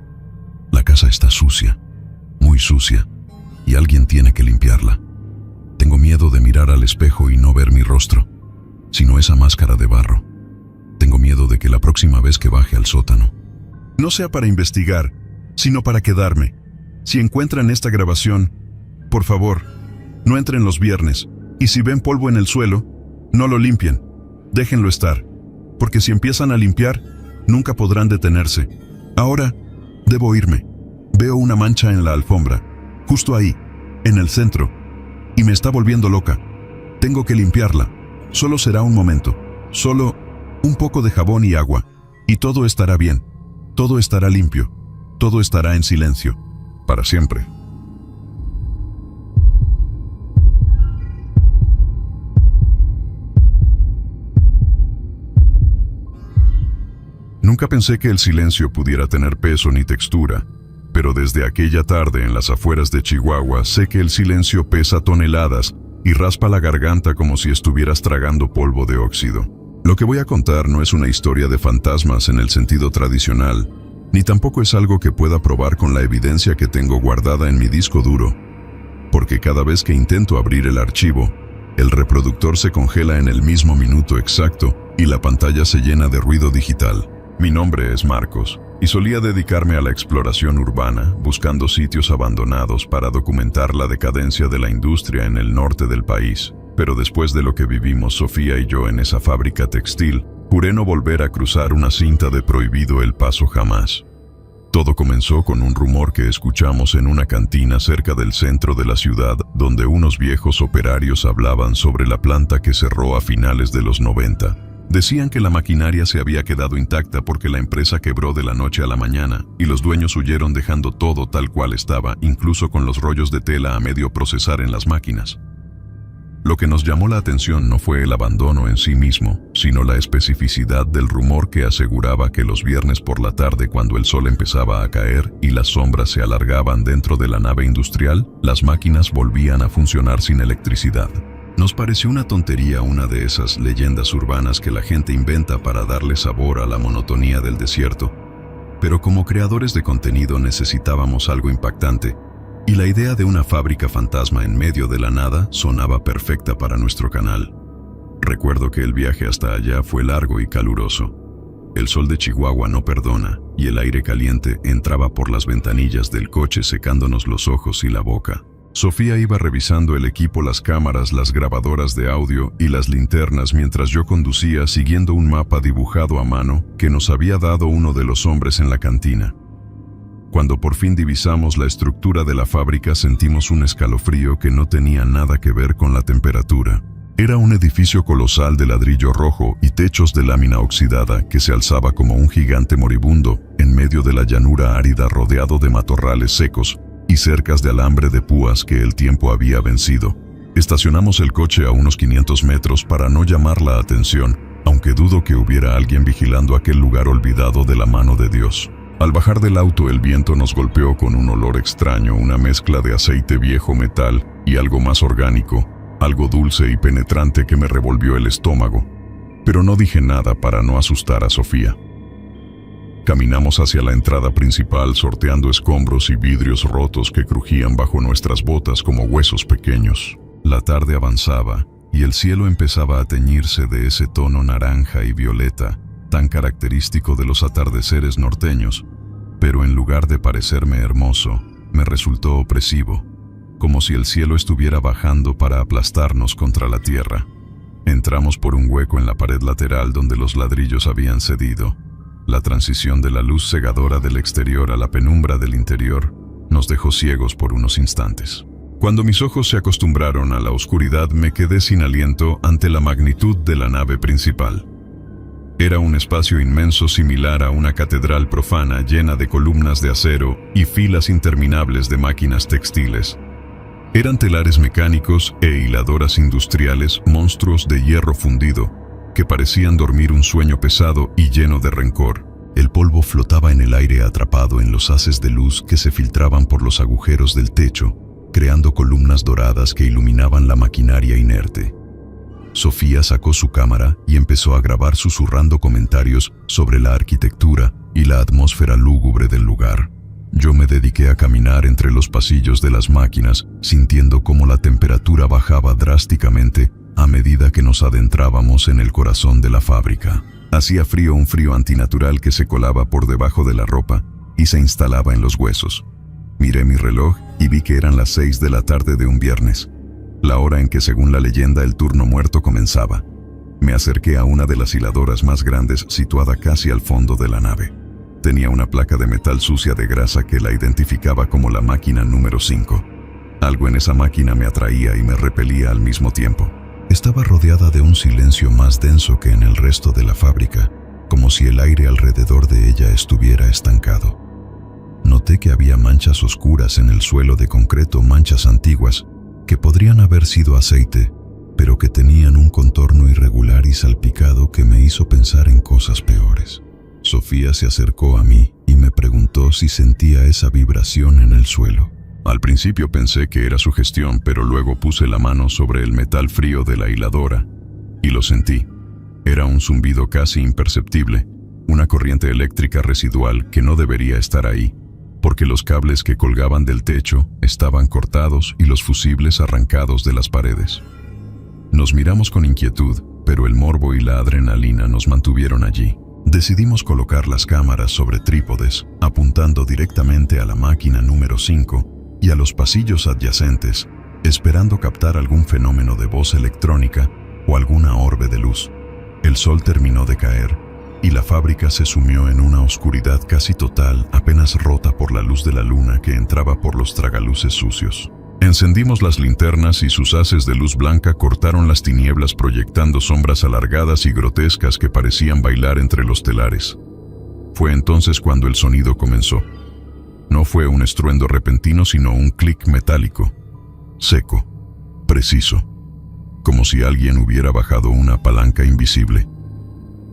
La casa está sucia, muy sucia, y alguien tiene que limpiarla. Tengo miedo de mirar al espejo y no ver mi rostro, sino esa máscara de barro. Tengo miedo de que la próxima vez que baje al sótano, no sea para investigar, sino para quedarme. Si encuentran esta grabación, por favor, no entren los viernes, y si ven polvo en el suelo, no lo limpien, déjenlo estar, porque si empiezan a limpiar, nunca podrán detenerse. Ahora, debo irme. Veo una mancha en la alfombra, justo ahí, en el centro, y me está volviendo loca. Tengo que limpiarla. Solo será un momento. Solo un poco de jabón y agua. Y todo estará bien. Todo estará limpio. Todo estará en silencio. Para siempre. Nunca pensé que el silencio pudiera tener peso ni textura. Pero desde aquella tarde en las afueras de Chihuahua sé que el silencio pesa toneladas y raspa la garganta como si estuvieras tragando polvo de óxido. Lo que voy a contar no es una historia de fantasmas en el sentido tradicional, ni tampoco es algo que pueda probar con la evidencia que tengo guardada en mi disco duro, porque cada vez que intento abrir el archivo, el reproductor se congela en el mismo minuto exacto y la pantalla se llena de ruido digital. Mi nombre es Marcos. Y solía dedicarme a la exploración urbana, buscando sitios abandonados para documentar la decadencia de la industria en el norte del país. Pero después de lo que vivimos Sofía y yo en esa fábrica textil, juré no volver a cruzar una cinta de prohibido el paso jamás. Todo comenzó con un rumor que escuchamos en una cantina cerca del centro de la ciudad, donde unos viejos operarios hablaban sobre la planta que cerró a finales de los 90. Decían que la maquinaria se había quedado intacta porque la empresa quebró de la noche a la mañana y los dueños huyeron dejando todo tal cual estaba, incluso con los rollos de tela a medio procesar en las máquinas. Lo que nos llamó la atención no fue el abandono en sí mismo, sino la especificidad del rumor que aseguraba que los viernes por la tarde, cuando el sol empezaba a caer y las sombras se alargaban dentro de la nave industrial, las máquinas volvían a funcionar sin electricidad. Nos pareció una tontería una de esas leyendas urbanas que la gente inventa para darle sabor a la monotonía del desierto. Pero como creadores de contenido necesitábamos algo impactante, y la idea de una fábrica fantasma en medio de la nada sonaba perfecta para nuestro canal. Recuerdo que el viaje hasta allá fue largo y caluroso. El sol de Chihuahua no perdona, y el aire caliente entraba por las ventanillas del coche secándonos los ojos y la boca. Sofía iba revisando el equipo, las cámaras, las grabadoras de audio y las linternas mientras yo conducía siguiendo un mapa dibujado a mano que nos había dado uno de los hombres en la cantina. Cuando por fin divisamos la estructura de la fábrica sentimos un escalofrío que no tenía nada que ver con la temperatura. Era un edificio colosal de ladrillo rojo y techos de lámina oxidada que se alzaba como un gigante moribundo en medio de la llanura árida rodeado de matorrales secos y cercas de alambre de púas que el tiempo había vencido. Estacionamos el coche a unos 500 metros para no llamar la atención, aunque dudo que hubiera alguien vigilando aquel lugar olvidado de la mano de Dios. Al bajar del auto el viento nos golpeó con un olor extraño, una mezcla de aceite viejo, metal y algo más orgánico, algo dulce y penetrante que me revolvió el estómago. Pero no dije nada para no asustar a Sofía. Caminamos hacia la entrada principal sorteando escombros y vidrios rotos que crujían bajo nuestras botas como huesos pequeños. La tarde avanzaba y el cielo empezaba a teñirse de ese tono naranja y violeta tan característico de los atardeceres norteños, pero en lugar de parecerme hermoso, me resultó opresivo. como si el cielo estuviera bajando para aplastarnos contra la tierra. Entramos por un hueco en la pared lateral donde los ladrillos habían cedido. La transición de la luz cegadora del exterior a la penumbra del interior nos dejó ciegos por unos instantes. Cuando mis ojos se acostumbraron a la oscuridad, me quedé sin aliento ante la magnitud de la nave principal. Era un espacio inmenso similar a una catedral profana llena de columnas de acero y filas interminables de máquinas textiles. Eran telares mecánicos e hiladoras industriales, monstruos de hierro fundido, que parecían dormir un sueño pesado y lleno de rencor. El polvo flotaba en el aire atrapado en los haces de luz que se filtraban por los agujeros del techo, creando columnas doradas que iluminaban la maquinaria inerte. Sofía sacó su cámara y empezó a grabar susurrando comentarios sobre la arquitectura y la atmósfera lúgubre del lugar. Yo me dediqué a caminar entre los pasillos de las máquinas, sintiendo cómo la temperatura bajaba drásticamente a medida que nos adentrábamos en el corazón de la fábrica. Hacía frío, un frío antinatural que se colaba por debajo de la ropa y se instalaba en los huesos. Miré mi reloj y vi que eran las 6 de la tarde de un viernes, la hora en que, según la leyenda, el turno muerto comenzaba. Me acerqué a una de las hiladoras más grandes, situada casi al fondo de la nave. Tenía una placa de metal sucia de grasa que la identificaba como la máquina número 5. Algo en esa máquina me atraía y me repelía al mismo tiempo. Estaba rodeada de un silencio más denso que en el resto de la fábrica, como si el aire alrededor de ella estuviera estancado. Noté que había manchas oscuras en el suelo de concreto, manchas antiguas, que podrían haber sido aceite, pero que tenían un contorno irregular y salpicado que me hizo pensar en cosas peores. Sofía se acercó a mí y me preguntó si sentía esa vibración en el suelo. Al principio pensé que era sugestión, pero luego puse la mano sobre el metal frío de la hiladora y lo sentí. Era un zumbido casi imperceptible, una corriente eléctrica residual que no debería estar ahí, porque los cables que colgaban del techo estaban cortados y los fusibles arrancados de las paredes. Nos miramos con inquietud, pero el morbo y la adrenalina nos mantuvieron allí. Decidimos colocar las cámaras sobre trípodes, apuntando directamente a la máquina número 5 y a los pasillos adyacentes, esperando captar algún fenómeno de voz electrónica o alguna orbe de luz. El sol terminó de caer y la fábrica se sumió en una oscuridad casi total, apenas rota por la luz de la luna que entraba por los tragaluces sucios. Encendimos las linternas y sus haces de luz blanca cortaron las tinieblas, proyectando sombras alargadas y grotescas que parecían bailar entre los telares. Fue entonces cuando el sonido comenzó. No fue un estruendo repentino, sino un clic metálico, seco, preciso, como si alguien hubiera bajado una palanca invisible.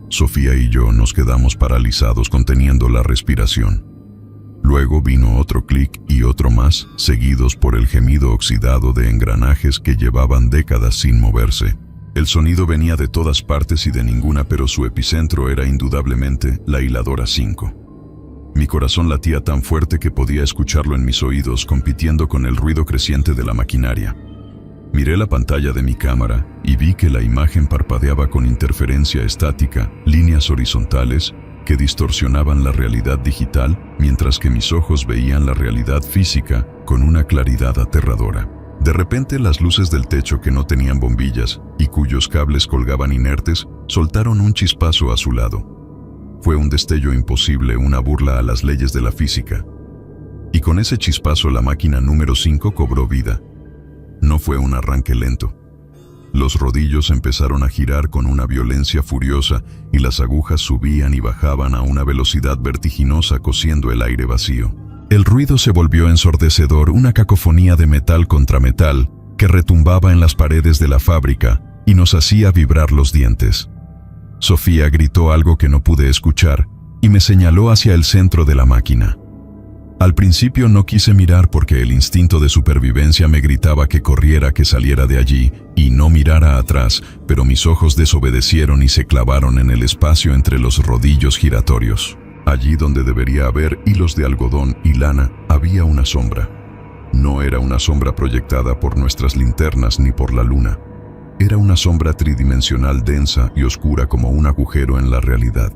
Sofía y yo nos quedamos paralizados, conteniendo la respiración. Luego vino otro clic y otro más, seguidos por el gemido oxidado de engranajes que llevaban décadas sin moverse. El sonido venía de todas partes y de ninguna, pero su epicentro era indudablemente la hiladora 5. Mi corazón latía tan fuerte que podía escucharlo en mis oídos, compitiendo con el ruido creciente de la maquinaria. Miré la pantalla de mi cámara y vi que la imagen parpadeaba con interferencia estática, líneas horizontales que distorsionaban la realidad digital, mientras que mis ojos veían la realidad física con una claridad aterradora. De repente, las luces del techo, que no tenían bombillas y cuyos cables colgaban inertes, soltaron un chispazo azulado. Fue un destello imposible, una burla a las leyes de la física. Y con ese chispazo la máquina número 5 cobró vida. No fue un arranque lento. Los rodillos empezaron a girar con una violencia furiosa y las agujas subían y bajaban a una velocidad vertiginosa, cosiendo el aire vacío. El ruido se volvió ensordecedor, una cacofonía de metal contra metal que retumbaba en las paredes de la fábrica y nos hacía vibrar los dientes. Sofía gritó algo que no pude escuchar y me señaló hacia el centro de la máquina. Al principio no quise mirar porque el instinto de supervivencia me gritaba que corriera, que saliera de allí y no mirara atrás, pero mis ojos desobedecieron y se clavaron en el espacio entre los rodillos giratorios. Allí donde debería haber hilos de algodón y lana, había una sombra. No era una sombra proyectada por nuestras linternas ni por la luna. Era una sombra tridimensional, densa y oscura como un agujero en la realidad.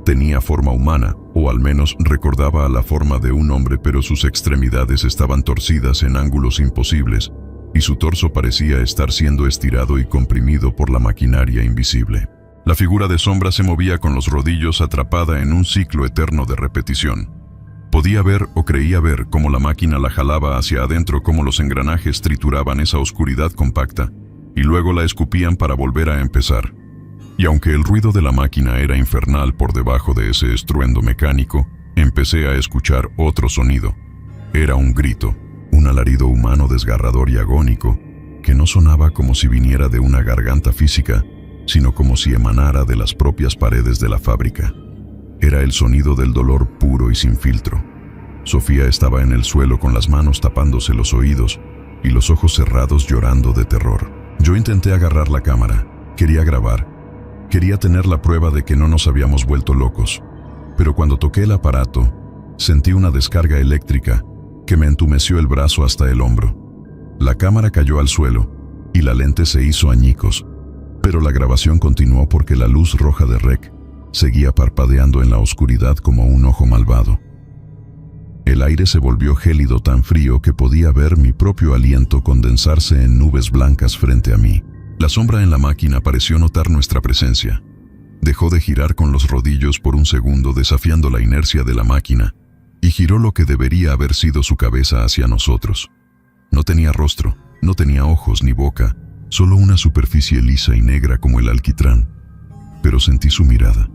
Tenía forma humana, o al menos recordaba la forma de un hombre, pero sus extremidades estaban torcidas en ángulos imposibles y su torso parecía estar siendo estirado y comprimido por la maquinaria invisible. La figura de sombra se movía con los rodillos atrapada en un ciclo eterno de repetición. Podía ver o creía ver cómo la máquina la jalaba hacia adentro, cómo los engranajes trituraban esa oscuridad compacta y luego la escupían para volver a empezar. Y aunque el ruido de la máquina era infernal por debajo de ese estruendo mecánico, empecé a escuchar otro sonido. Era un grito, un alarido humano desgarrador y agónico, que no sonaba como si viniera de una garganta física, sino como si emanara de las propias paredes de la fábrica. Era el sonido del dolor puro y sin filtro. Sofía estaba en el suelo con las manos tapándose los oídos y los ojos cerrados, llorando de terror. Yo intenté agarrar la cámara, quería grabar, quería tener la prueba de que no nos habíamos vuelto locos, pero cuando toqué el aparato, sentí una descarga eléctrica que me entumeció el brazo hasta el hombro. La cámara cayó al suelo y la lente se hizo añicos, pero la grabación continuó porque la luz roja de REC seguía parpadeando en la oscuridad como un ojo malvado. El aire se volvió gélido, tan frío que podía ver mi propio aliento condensarse en nubes blancas frente a mí. La sombra en la máquina pareció notar nuestra presencia. Dejó de girar con los rodillos por un segundo, desafiando la inercia de la máquina, y giró lo que debería haber sido su cabeza hacia nosotros. No tenía rostro, no tenía ojos ni boca, solo una superficie lisa y negra como el alquitrán. Pero sentí su mirada.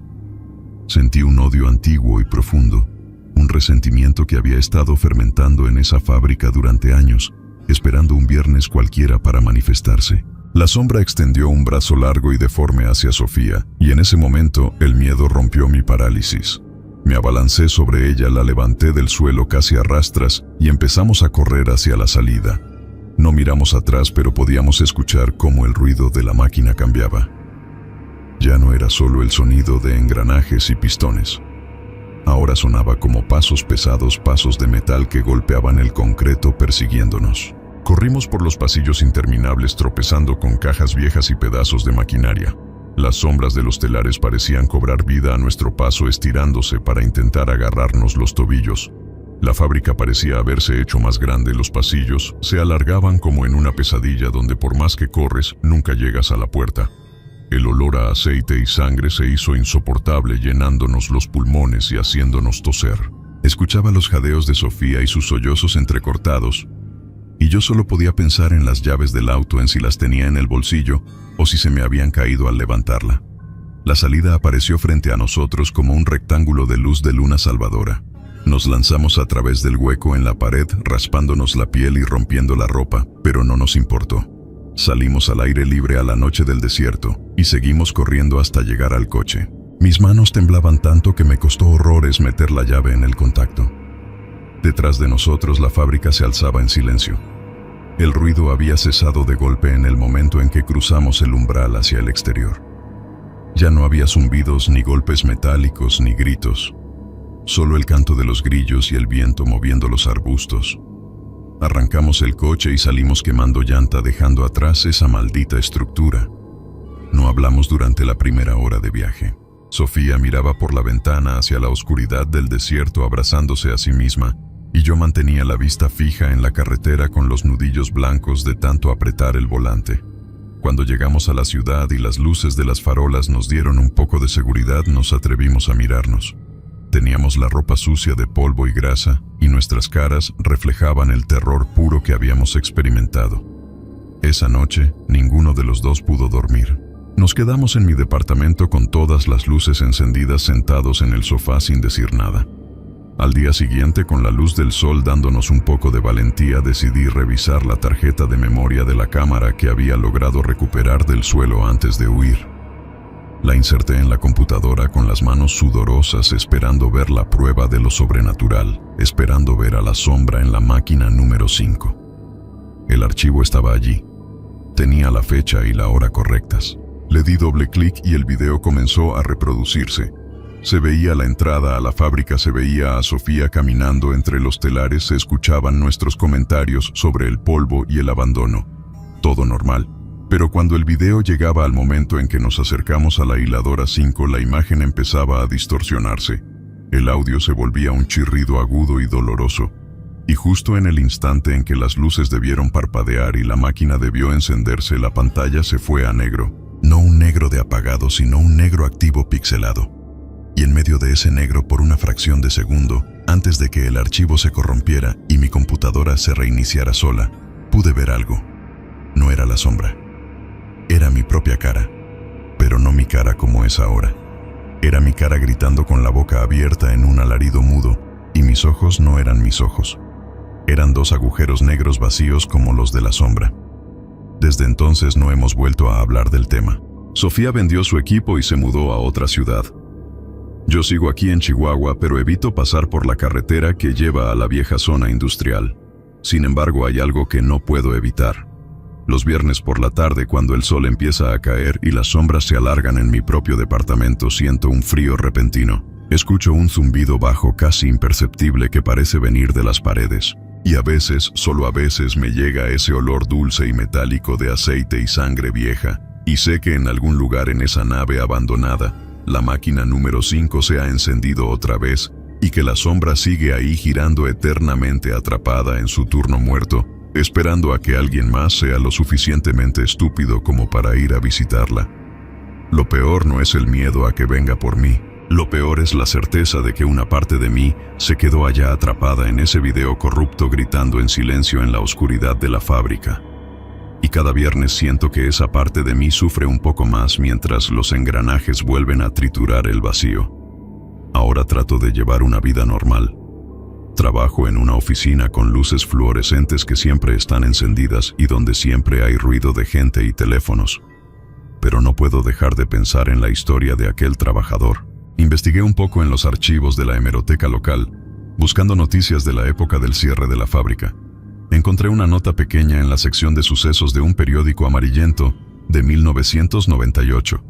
Sentí un odio antiguo y profundo, un resentimiento que había estado fermentando en esa fábrica durante años, esperando un viernes cualquiera para manifestarse. La sombra extendió un brazo largo y deforme hacia Sofía, y en ese momento el miedo rompió mi parálisis. Me abalancé sobre ella, la levanté del suelo casi a rastras y empezamos a correr hacia la salida. No miramos atrás, pero podíamos escuchar cómo el ruido de la máquina cambiaba. Ya no era solo el sonido de engranajes y pistones. Ahora sonaba como pasos pesados, pasos de metal que golpeaban el concreto persiguiéndonos. Corrimos por los pasillos interminables tropezando con cajas viejas y pedazos de maquinaria. Las sombras de los telares parecían cobrar vida a nuestro paso, estirándose para intentar agarrarnos los tobillos. La fábrica parecía haberse hecho más grande, los pasillos se alargaban como en una pesadilla donde por más que corres, nunca llegas a la puerta. El olor a aceite y sangre se hizo insoportable, llenándonos los pulmones y haciéndonos toser. Escuchaba los jadeos de Sofía y sus sollozos entrecortados, y yo solo podía pensar en las llaves del auto, en si las tenía en el bolsillo o si se me habían caído al levantarla. La salida apareció frente a nosotros como un rectángulo de luz de luna salvadora. Nos lanzamos a través del hueco en la pared, raspándonos la piel y rompiendo la ropa, pero no nos importó. Salimos al aire libre a la noche del desierto y seguimos corriendo hasta llegar al coche. Mis manos temblaban tanto que me costó horrores meter la llave en el contacto. Detrás de nosotros la fábrica se alzaba en silencio. El ruido había cesado de golpe en el momento en que cruzamos el umbral hacia el exterior. Ya no había zumbidos, ni golpes metálicos, ni gritos. Solo el canto de los grillos y el viento moviendo los arbustos. Arrancamos el coche y salimos quemando llanta, dejando atrás esa maldita estructura. No hablamos durante la primera hora de viaje. Sofía miraba por la ventana hacia la oscuridad del desierto, abrazándose a sí misma, y yo mantenía la vista fija en la carretera con los nudillos blancos de tanto apretar el volante. Cuando llegamos a la ciudad y las luces de las farolas nos dieron un poco de seguridad, nos atrevimos a mirarnos. Teníamos la ropa sucia de polvo y grasa, y nuestras caras reflejaban el terror puro que habíamos experimentado. Esa noche, ninguno de los dos pudo dormir. Nos quedamos en mi departamento con todas las luces encendidas, sentados en el sofá sin decir nada. Al día siguiente, con la luz del sol dándonos un poco de valentía, decidí revisar la tarjeta de memoria de la cámara que había logrado recuperar del suelo antes de huir. La inserté en la computadora con las manos sudorosas, esperando ver la prueba de lo sobrenatural, esperando ver a la sombra en la máquina número 5. El archivo estaba allí. Tenía la fecha y la hora correctas. Le di doble clic y el video comenzó a reproducirse. Se veía la entrada a la fábrica, se veía a Sofía caminando entre los telares, se escuchaban nuestros comentarios sobre el polvo y el abandono. Todo normal. Pero cuando el video llegaba al momento en que nos acercamos a la hiladora 5, la imagen empezaba a distorsionarse. El audio se volvía un chirrido agudo y doloroso, y justo en el instante en que las luces debieron parpadear y la máquina debió encenderse, la pantalla se fue a negro. No un negro de apagado, sino un negro activo pixelado. Y en medio de ese negro, por una fracción de segundo, antes de que el archivo se corrompiera y mi computadora se reiniciara sola, pude ver algo. No era la sombra. Era mi propia cara, pero no mi cara como es ahora. Era mi cara gritando con la boca abierta en un alarido mudo, y mis ojos no eran mis ojos. Eran dos agujeros negros vacíos como los de la sombra. Desde entonces no hemos vuelto a hablar del tema. Sofía vendió su equipo y se mudó a otra ciudad. Yo sigo aquí en Chihuahua, pero evito pasar por la carretera que lleva a la vieja zona industrial. Sin embargo, hay algo que no puedo evitar. Los viernes por la tarde, cuando el sol empieza a caer y las sombras se alargan en mi propio departamento, siento un frío repentino. Escucho un zumbido bajo casi imperceptible que parece venir de las paredes. Y a veces, solo a veces, me llega ese olor dulce y metálico de aceite y sangre vieja. Y sé que en algún lugar en esa nave abandonada, la máquina número 5 se ha encendido otra vez y que la sombra sigue ahí girando eternamente atrapada en su turno muerto, esperando a que alguien más sea lo suficientemente estúpido como para ir a visitarla. Lo peor no es el miedo a que venga por mí. Lo peor es la certeza de que una parte de mí se quedó allá atrapada en ese video corrupto gritando en silencio en la oscuridad de la fábrica. Y cada viernes siento que esa parte de mí sufre un poco más mientras los engranajes vuelven a triturar el vacío. Ahora trato de llevar una vida normal. Trabajo en una oficina con luces fluorescentes que siempre están encendidas y donde siempre hay ruido de gente y teléfonos. Pero no puedo dejar de pensar en la historia de aquel trabajador. Investigué un poco en los archivos de la hemeroteca local, buscando noticias de la época del cierre de la fábrica. Encontré una nota pequeña en la sección de sucesos de un periódico amarillento de 1998.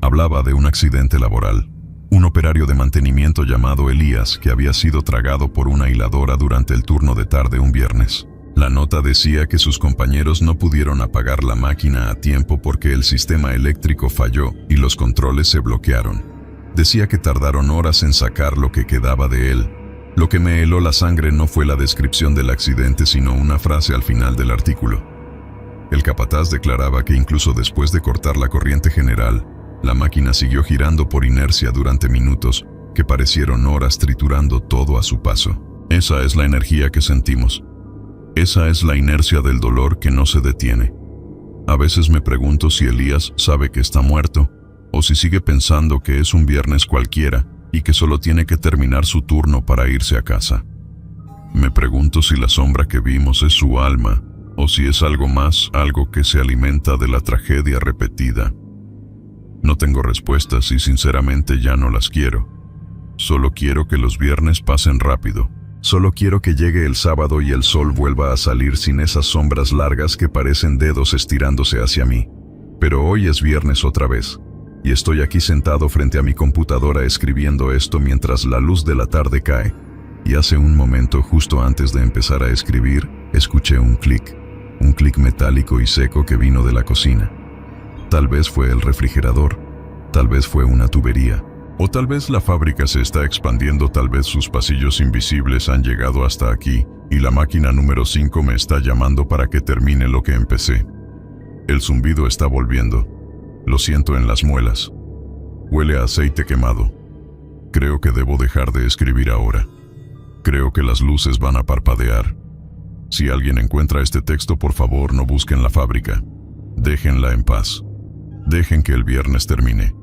Hablaba de un accidente laboral. Un operario de mantenimiento llamado Elías que había sido tragado por una hiladora durante el turno de tarde un viernes. La nota decía que sus compañeros no pudieron apagar la máquina a tiempo porque el sistema eléctrico falló y los controles se bloquearon. Decía que tardaron horas en sacar lo que quedaba de él. Lo que me heló la sangre no fue la descripción del accidente, sino una frase al final del artículo. El capataz declaraba que incluso después de cortar la corriente general, la máquina siguió girando por inercia durante minutos, que parecieron horas triturando todo a su paso. Esa es la energía que sentimos. Esa es la inercia del dolor que no se detiene. A veces me pregunto si Elías sabe que está muerto, o si sigue pensando que es un viernes cualquiera y que solo tiene que terminar su turno para irse a casa. Me pregunto si la sombra que vimos es su alma, o si es algo más, algo que se alimenta de la tragedia repetida. No tengo respuestas y sinceramente ya no las quiero. Solo quiero que los viernes pasen rápido. Solo quiero que llegue el sábado y el sol vuelva a salir sin esas sombras largas que parecen dedos estirándose hacia mí. Pero hoy es viernes otra vez. Y estoy aquí sentado frente a mi computadora escribiendo esto mientras la luz de la tarde cae. Y hace un momento, justo antes de empezar a escribir, escuché un clic metálico y seco que vino de la cocina. Tal vez fue el refrigerador, tal vez fue una tubería, o tal vez la fábrica se está expandiendo, tal vez sus pasillos invisibles han llegado hasta aquí y la máquina número 5 me está llamando para que termine lo que empecé. El zumbido está volviendo. Lo siento en las muelas. Huele a aceite quemado. Creo que debo dejar de escribir ahora. Creo que las luces van a parpadear. Si alguien encuentra este texto, por favor, no busquen la fábrica. Déjenla en paz. Dejen que el viernes termine.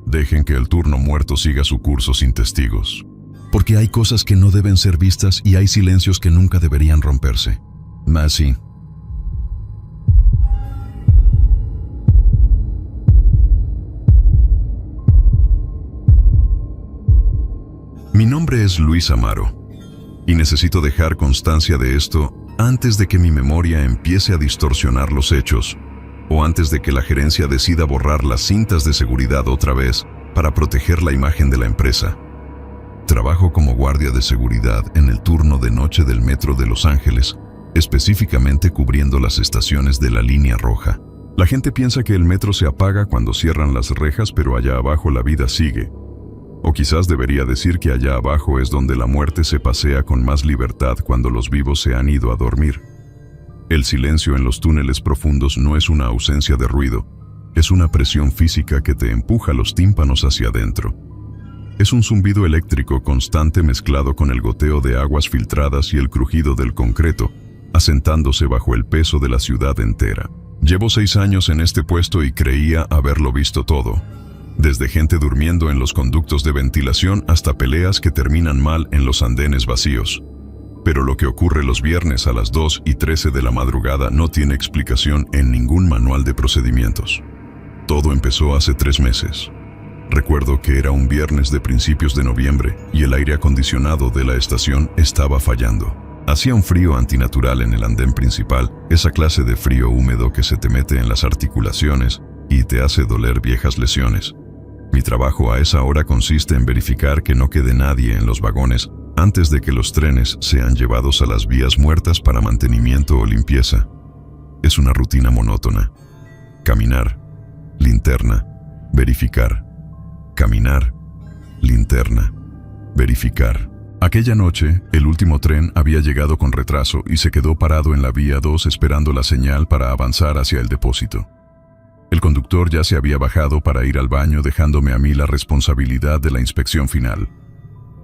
Dejen que el turno muerto siga su curso sin testigos. Porque hay cosas que no deben ser vistas y hay silencios que nunca deberían romperse. Más sí. Mi nombre es Luis Amaro, y necesito dejar constancia de esto antes de que mi memoria empiece a distorsionar los hechos, o antes de que la gerencia decida borrar las cintas de seguridad otra vez para proteger la imagen de la empresa. Trabajo como guardia de seguridad en el turno de noche del metro de Los Ángeles, específicamente cubriendo las estaciones de la línea roja. La gente piensa que el metro se apaga cuando cierran las rejas, pero allá abajo la vida sigue. O quizás debería decir que allá abajo es donde la muerte se pasea con más libertad cuando los vivos se han ido a dormir. El silencio en los túneles profundos no es una ausencia de ruido, es una presión física que te empuja los tímpanos hacia adentro. Es un zumbido eléctrico constante mezclado con el goteo de aguas filtradas y el crujido del concreto, asentándose bajo el peso de la ciudad entera. Llevo 6 años en este puesto y creía haberlo visto todo. Desde gente durmiendo en los conductos de ventilación hasta peleas que terminan mal en los andenes vacíos. Pero lo que ocurre los viernes a las 2:13 de la madrugada no tiene explicación en ningún manual de procedimientos. Todo empezó hace 3 meses. Recuerdo que era un viernes de principios de noviembre y el aire acondicionado de la estación estaba fallando. Hacía un frío antinatural en el andén principal, esa clase de frío húmedo que se te mete en las articulaciones y te hace doler viejas lesiones. Mi trabajo a esa hora consiste en verificar que no quede nadie en los vagones antes de que los trenes sean llevados a las vías muertas para mantenimiento o limpieza. Es una rutina monótona. Caminar, linterna, verificar. Caminar, linterna, verificar. Aquella noche, el último tren había llegado con retraso y se quedó parado en la vía 2 esperando la señal para avanzar hacia el depósito. El conductor ya se había bajado para ir al baño, dejándome a mí la responsabilidad de la inspección final.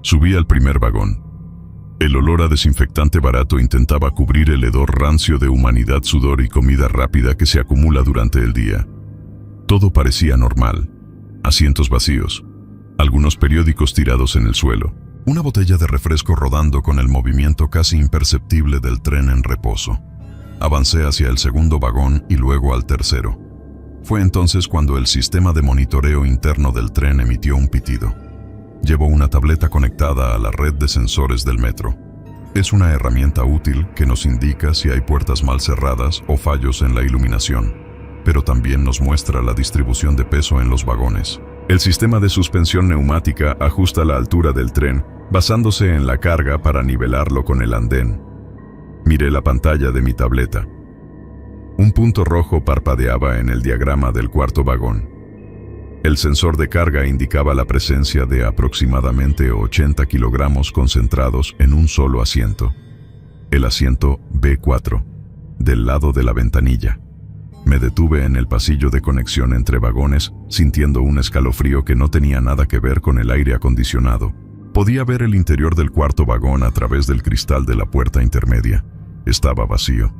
Subí al primer vagón. El olor a desinfectante barato intentaba cubrir el hedor rancio de humanidad, sudor y comida rápida que se acumula durante el día. Todo parecía normal. Asientos vacíos. Algunos periódicos tirados en el suelo. Una botella de refresco rodando con el movimiento casi imperceptible del tren en reposo. Avancé hacia el segundo vagón y luego al tercero. Fue entonces cuando el sistema de monitoreo interno del tren emitió un pitido. Llevo una tableta conectada a la red de sensores del metro. Es una herramienta útil que nos indica si hay puertas mal cerradas o fallos en la iluminación, pero también nos muestra la distribución de peso en los vagones. El sistema de suspensión neumática ajusta la altura del tren, basándose en la carga para nivelarlo con el andén. Miré la pantalla de mi tableta. Un punto rojo parpadeaba en el diagrama del cuarto vagón. El sensor de carga indicaba la presencia de aproximadamente 80 kilogramos concentrados en un solo asiento. El asiento B4, del lado de la ventanilla. Me detuve en el pasillo de conexión entre vagones, sintiendo un escalofrío que no tenía nada que ver con el aire acondicionado. Podía ver el interior del cuarto vagón a través del cristal de la puerta intermedia. Estaba vacío,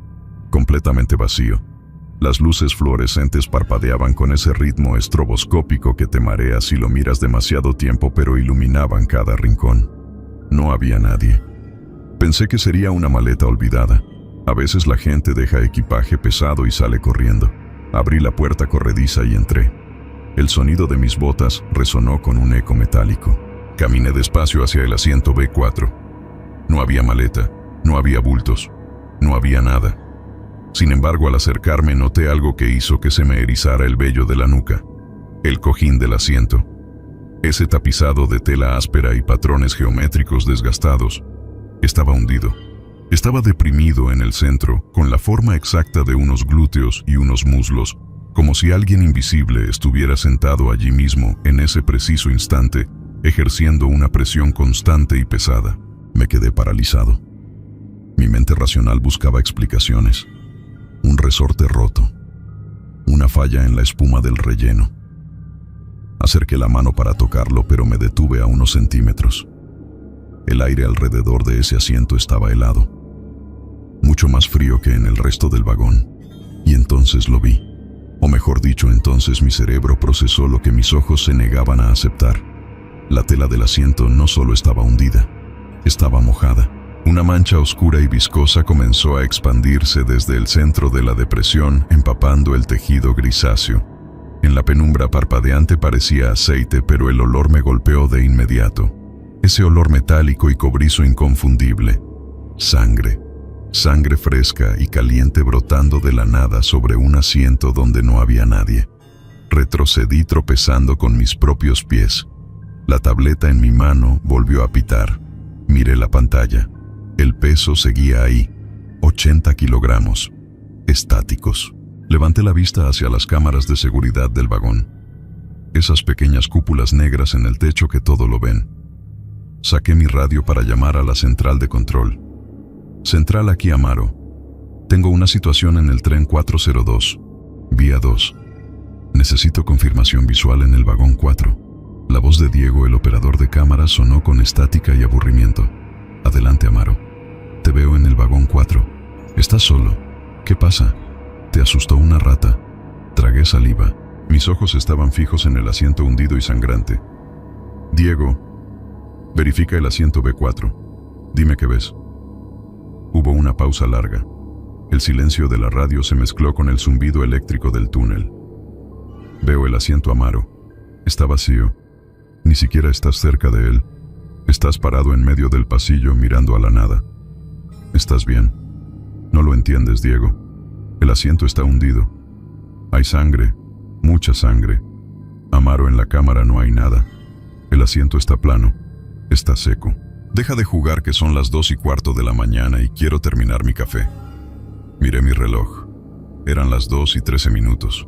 completamente vacío. Las luces fluorescentes parpadeaban con ese ritmo estroboscópico que te marea si lo miras demasiado tiempo, pero iluminaban cada rincón. No había nadie. Pensé que sería una maleta olvidada. A veces la gente deja equipaje pesado y sale corriendo. Abrí la puerta corrediza y entré. El sonido de mis botas resonó con un eco metálico. Caminé despacio hacia el asiento B4. No había maleta, no había bultos, no había nada. Sin embargo, al acercarme noté algo que hizo que se me erizara el vello de la nuca. El cojín del asiento. Ese tapizado de tela áspera y patrones geométricos desgastados. Estaba hundido. Estaba deprimido en el centro, con la forma exacta de unos glúteos y unos muslos, como si alguien invisible estuviera sentado allí mismo, en ese preciso instante, ejerciendo una presión constante y pesada. Me quedé paralizado. Mi mente racional buscaba explicaciones. Un resorte roto. Una falla en la espuma del relleno. Acerqué la mano para tocarlo, pero me detuve a unos centímetros. El aire alrededor de ese asiento estaba helado. Mucho más frío que en el resto del vagón. Y entonces lo vi. O mejor dicho, entonces mi cerebro procesó lo que mis ojos se negaban a aceptar. La tela del asiento no solo estaba hundida, estaba mojada. Una mancha oscura y viscosa comenzó a expandirse desde el centro de la depresión, empapando el tejido grisáceo. En la penumbra parpadeante parecía aceite, pero el olor me golpeó de inmediato. Ese olor metálico y cobrizo inconfundible. Sangre. Sangre fresca y caliente brotando de la nada sobre un asiento donde no había nadie. Retrocedí tropezando con mis propios pies. La tableta en mi mano volvió a pitar. Miré la pantalla. El peso seguía ahí, 80 kilogramos, estáticos. Levanté la vista hacia las cámaras de seguridad del vagón. esas pequeñas cúpulas negras en el techo que todo lo ven. Saqué mi radio para llamar a la central de control. Central, aquí Amaro. Tengo una situación en el tren 402, vía 2. Necesito confirmación visual en el vagón 4. La voz de Diego, el operador de cámara, sonó con estática y aburrimiento. Adelante, Amaro. Te veo en el vagón 4. ¿Estás solo? ¿Qué pasa? ¿Te asustó una rata? Tragué saliva. Mis ojos estaban fijos en el asiento hundido y sangrante. Diego, verifica el asiento B4. Dime qué ves. Hubo una pausa larga. El silencio de la radio se mezcló con el zumbido eléctrico del túnel. Veo el asiento, Amaro. Está vacío. Ni siquiera estás cerca de él. Estás parado en medio del pasillo mirando a la nada. ¿Estás bien? No lo entiendes, Diego. El asiento está hundido. Hay sangre, mucha sangre. Amaro, en la cámara no hay nada. El asiento está plano, está seco. Deja de jugar, que son las 2:15 de la mañana y quiero terminar mi café. Miré mi reloj. Eran las 2:13.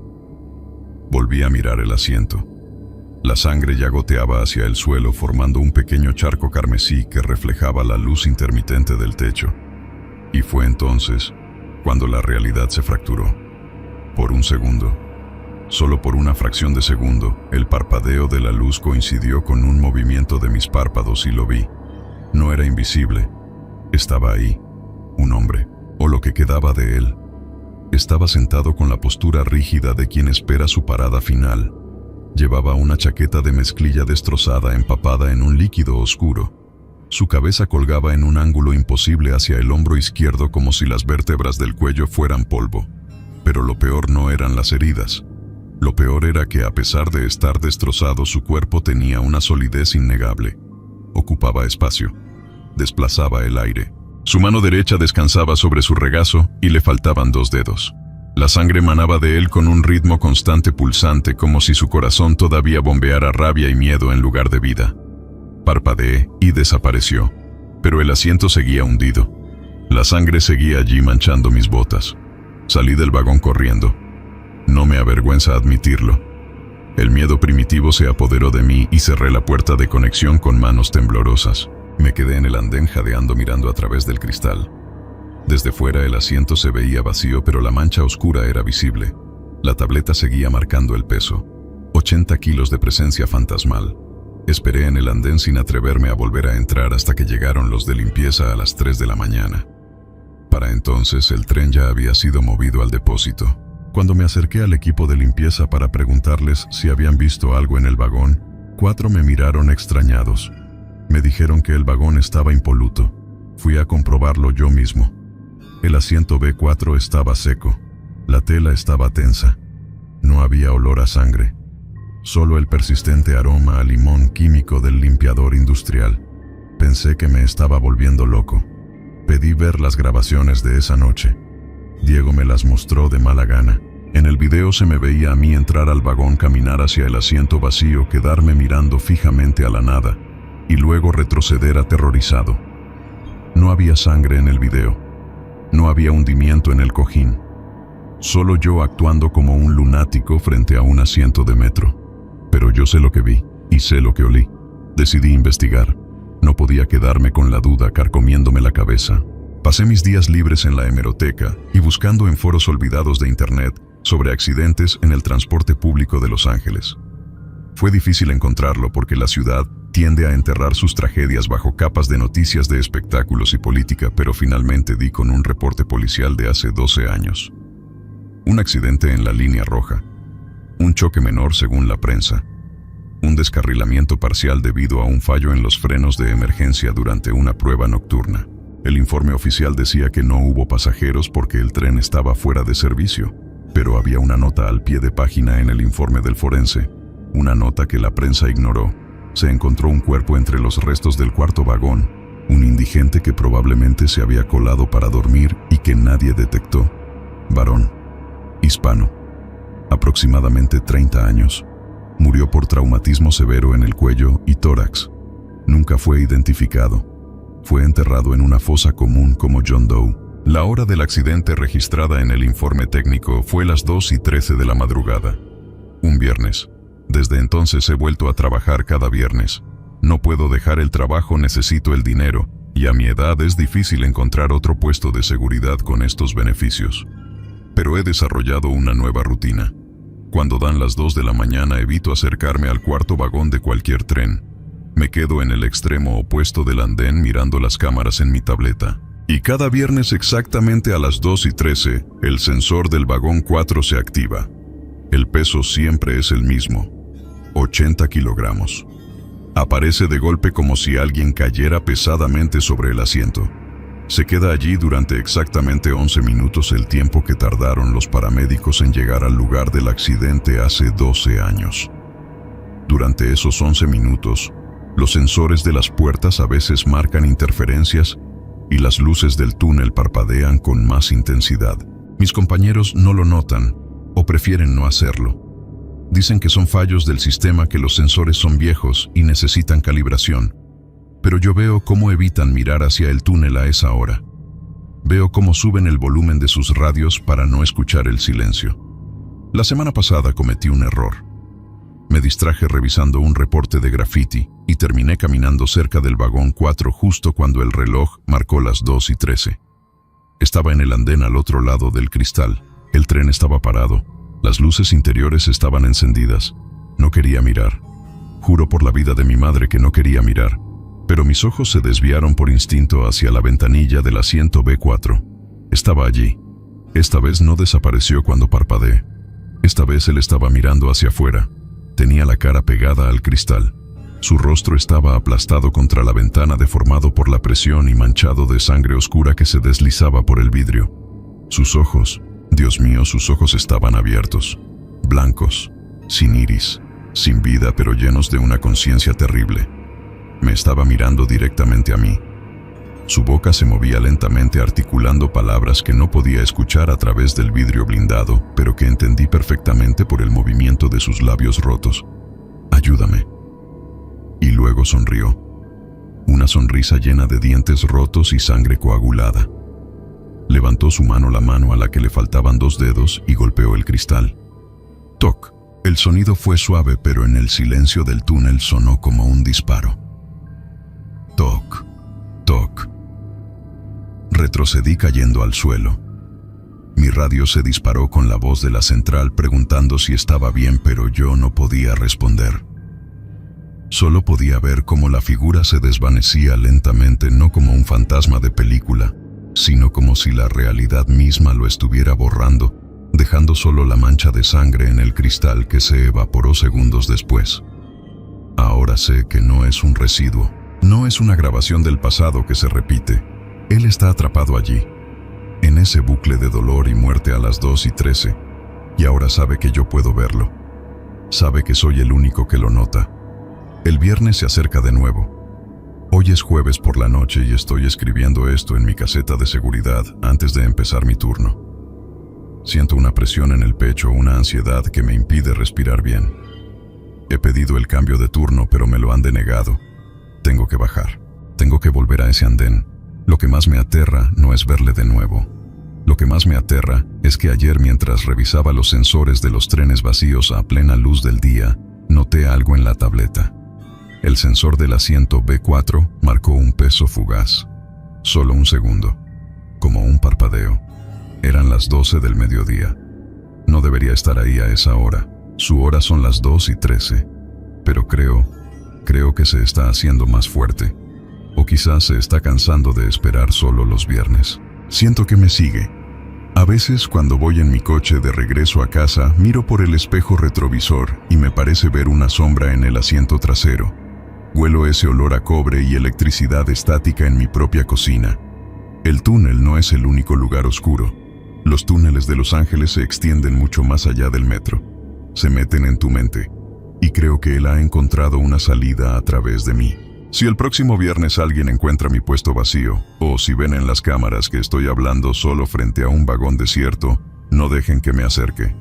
Volví a mirar el asiento. La sangre ya goteaba hacia el suelo, formando un pequeño charco carmesí que reflejaba la luz intermitente del techo. Y fue entonces cuando la realidad se fracturó. Por un segundo, solo por una fracción de segundo, el parpadeo de la luz coincidió con un movimiento de mis párpados y lo vi. No era invisible. Estaba ahí, un hombre, o lo que quedaba de él. Estaba sentado con la postura rígida de quien espera su parada final. Llevaba una chaqueta de mezclilla destrozada, empapada en un líquido oscuro. Su cabeza colgaba en un ángulo imposible hacia el hombro izquierdo, como si las vértebras del cuello fueran polvo. Pero lo peor no eran las heridas. Lo peor era que, a pesar de estar destrozado, su cuerpo tenía una solidez innegable. Ocupaba espacio. Desplazaba el aire. Su mano derecha descansaba sobre su regazo y le faltaban 2 dedos. La sangre manaba de él con un ritmo constante, pulsante, como si su corazón todavía bombeara rabia y miedo en lugar de vida. Parpadeé y desapareció, pero el asiento seguía hundido. La sangre seguía allí manchando mis botas. Salí del vagón corriendo. No me avergüenza admitirlo. El miedo primitivo se apoderó de mí y cerré la puerta de conexión con manos temblorosas. Me quedé en el andén jadeando, mirando a través del cristal. Desde fuera el asiento se veía vacío, pero la mancha oscura era visible. La tableta seguía marcando el peso. 80 kilos de presencia fantasmal. Esperé en el andén sin atreverme a volver a entrar hasta que llegaron los de limpieza a las 3 de la mañana. Para entonces el tren ya había sido movido al depósito. Cuando me acerqué al equipo de limpieza para preguntarles si habían visto algo en el vagón, 4 me miraron extrañados. Me dijeron que el vagón estaba impoluto. Fui a comprobarlo yo mismo. El asiento B4 estaba seco. La tela estaba tensa. No había olor a sangre. Solo el persistente aroma a limón químico del limpiador industrial. Pensé que me estaba volviendo loco. Pedí ver las grabaciones de esa noche. Diego me las mostró de mala gana. En el video se me veía a mí entrar al vagón, caminar hacia el asiento vacío, quedarme mirando fijamente a la nada, y luego retroceder aterrorizado. No había sangre en el video. No había hundimiento en el cojín. Solo yo actuando como un lunático frente a un asiento de metro. Pero yo sé lo que vi, y sé lo que olí. Decidí investigar. No podía quedarme con la duda carcomiéndome la cabeza. Pasé mis días libres en la hemeroteca y buscando en foros olvidados de internet sobre accidentes en el transporte público de Los Ángeles. Fue difícil encontrarlo porque la ciudad tiende a enterrar sus tragedias bajo capas de noticias de espectáculos y política, pero finalmente di con un reporte policial de hace 12 años. Un accidente en la línea roja. Un choque menor según la prensa. Un descarrilamiento parcial debido a un fallo en los frenos de emergencia durante una prueba nocturna. El informe oficial decía que no hubo pasajeros porque el tren estaba fuera de servicio, pero había una nota al pie de página en el informe del forense, una nota que la prensa ignoró. Se encontró un cuerpo entre los restos del cuarto vagón, un indigente que probablemente se había colado para dormir y que nadie detectó. Varón, hispano, aproximadamente 30 años. Murió por traumatismo severo en el cuello y tórax. Nunca fue identificado. Fue enterrado en una fosa común como John Doe. La hora del accidente registrada en el informe técnico fue las 2:13 de la madrugada. Un viernes. Desde entonces he vuelto a trabajar cada viernes. No puedo dejar el trabajo, necesito el dinero, y a mi edad es difícil encontrar otro puesto de seguridad con estos beneficios. Pero he desarrollado una nueva rutina. Cuando dan las 2 de la mañana evito acercarme al cuarto vagón de cualquier tren. Me quedo en el extremo opuesto del andén mirando las cámaras en mi tableta. Y cada viernes exactamente a las 2:13, el sensor del vagón 4 se activa. El peso siempre es el mismo, 80 kilogramos. Aparece de golpe como si alguien cayera pesadamente sobre el asiento. Se queda allí durante exactamente 11 minutos, el tiempo que tardaron los paramédicos en llegar al lugar del accidente hace 12 años. Durante esos 11 minutos, los sensores de las puertas a veces marcan interferencias y las luces del túnel parpadean con más intensidad. Mis compañeros no lo notan o prefieren no hacerlo. Dicen que son fallos del sistema, que los sensores son viejos y necesitan calibración. Pero yo veo cómo evitan mirar hacia el túnel a esa hora. Veo cómo suben el volumen de sus radios para no escuchar el silencio. La semana pasada cometí un error. Me distraje revisando un reporte de graffiti y terminé caminando cerca del vagón 4 justo cuando el reloj marcó las 2:13. Estaba en el andén al otro lado del cristal. El tren estaba parado. Las luces interiores estaban encendidas. No quería mirar. Juro por la vida de mi madre que no quería mirar. Pero mis ojos se desviaron por instinto hacia la ventanilla del asiento B4. Estaba allí. Esta vez no desapareció cuando parpadeé. Esta vez él estaba mirando hacia afuera. Tenía la cara pegada al cristal. Su rostro estaba aplastado contra la ventana, deformado por la presión y manchado de sangre oscura que se deslizaba por el vidrio. Sus ojos, Dios mío, sus ojos estaban abiertos, blancos, sin iris, sin vida, pero llenos de una conciencia terrible. Me estaba mirando directamente a mí. Su boca se movía lentamente articulando palabras que no podía escuchar a través del vidrio blindado, pero que entendí perfectamente por el movimiento de sus labios rotos. Ayúdame. Y luego sonrió. Una sonrisa llena de dientes rotos y sangre coagulada. Levantó su mano, la mano a la que le faltaban 2 dedos, y golpeó el cristal. Toc. El sonido fue suave, pero en el silencio del túnel sonó como un disparo. Toc, toc. Retrocedí cayendo al suelo. Mi radio se disparó con la voz de la central preguntando si estaba bien, pero yo no podía responder. Solo podía ver cómo la figura se desvanecía lentamente, no como un fantasma de película, sino como si la realidad misma lo estuviera borrando, dejando solo la mancha de sangre en el cristal que se evaporó segundos después. Ahora sé que no es un residuo, no es una grabación del pasado que se repite. Él está atrapado allí, en ese bucle de dolor y muerte a las 2:13, y ahora sabe que yo puedo verlo. Sabe que soy el único que lo nota. El viernes se acerca de nuevo. Hoy es jueves por la noche y estoy escribiendo esto en mi caseta de seguridad antes de empezar mi turno. Siento una presión en el pecho, una ansiedad que me impide respirar bien. He pedido el cambio de turno, pero me lo han denegado. Tengo que bajar. Tengo que volver a ese andén. Lo que más me aterra no es verle de nuevo. Lo que más me aterra es que ayer, mientras revisaba los sensores de los trenes vacíos a plena luz del día, noté algo en la tableta. El sensor del asiento B4 marcó un peso fugaz. Solo un segundo. Como un parpadeo. Eran las 12 del mediodía. No debería estar ahí a esa hora. Su hora son las 2:13. Pero creo que se está haciendo más fuerte. O quizás se está cansando de esperar solo los viernes. Siento que me sigue. A veces, cuando voy en mi coche de regreso a casa, miro por el espejo retrovisor y me parece ver una sombra en el asiento trasero. Huelo ese olor a cobre y electricidad estática en mi propia cocina. El túnel no es el único lugar oscuro. Los túneles de Los Ángeles se extienden mucho más allá del metro. Se meten en tu mente. Y creo que él ha encontrado una salida a través de mí. Si el próximo viernes alguien encuentra mi puesto vacío, o si ven en las cámaras que estoy hablando solo frente a un vagón desierto, no dejen que me acerque.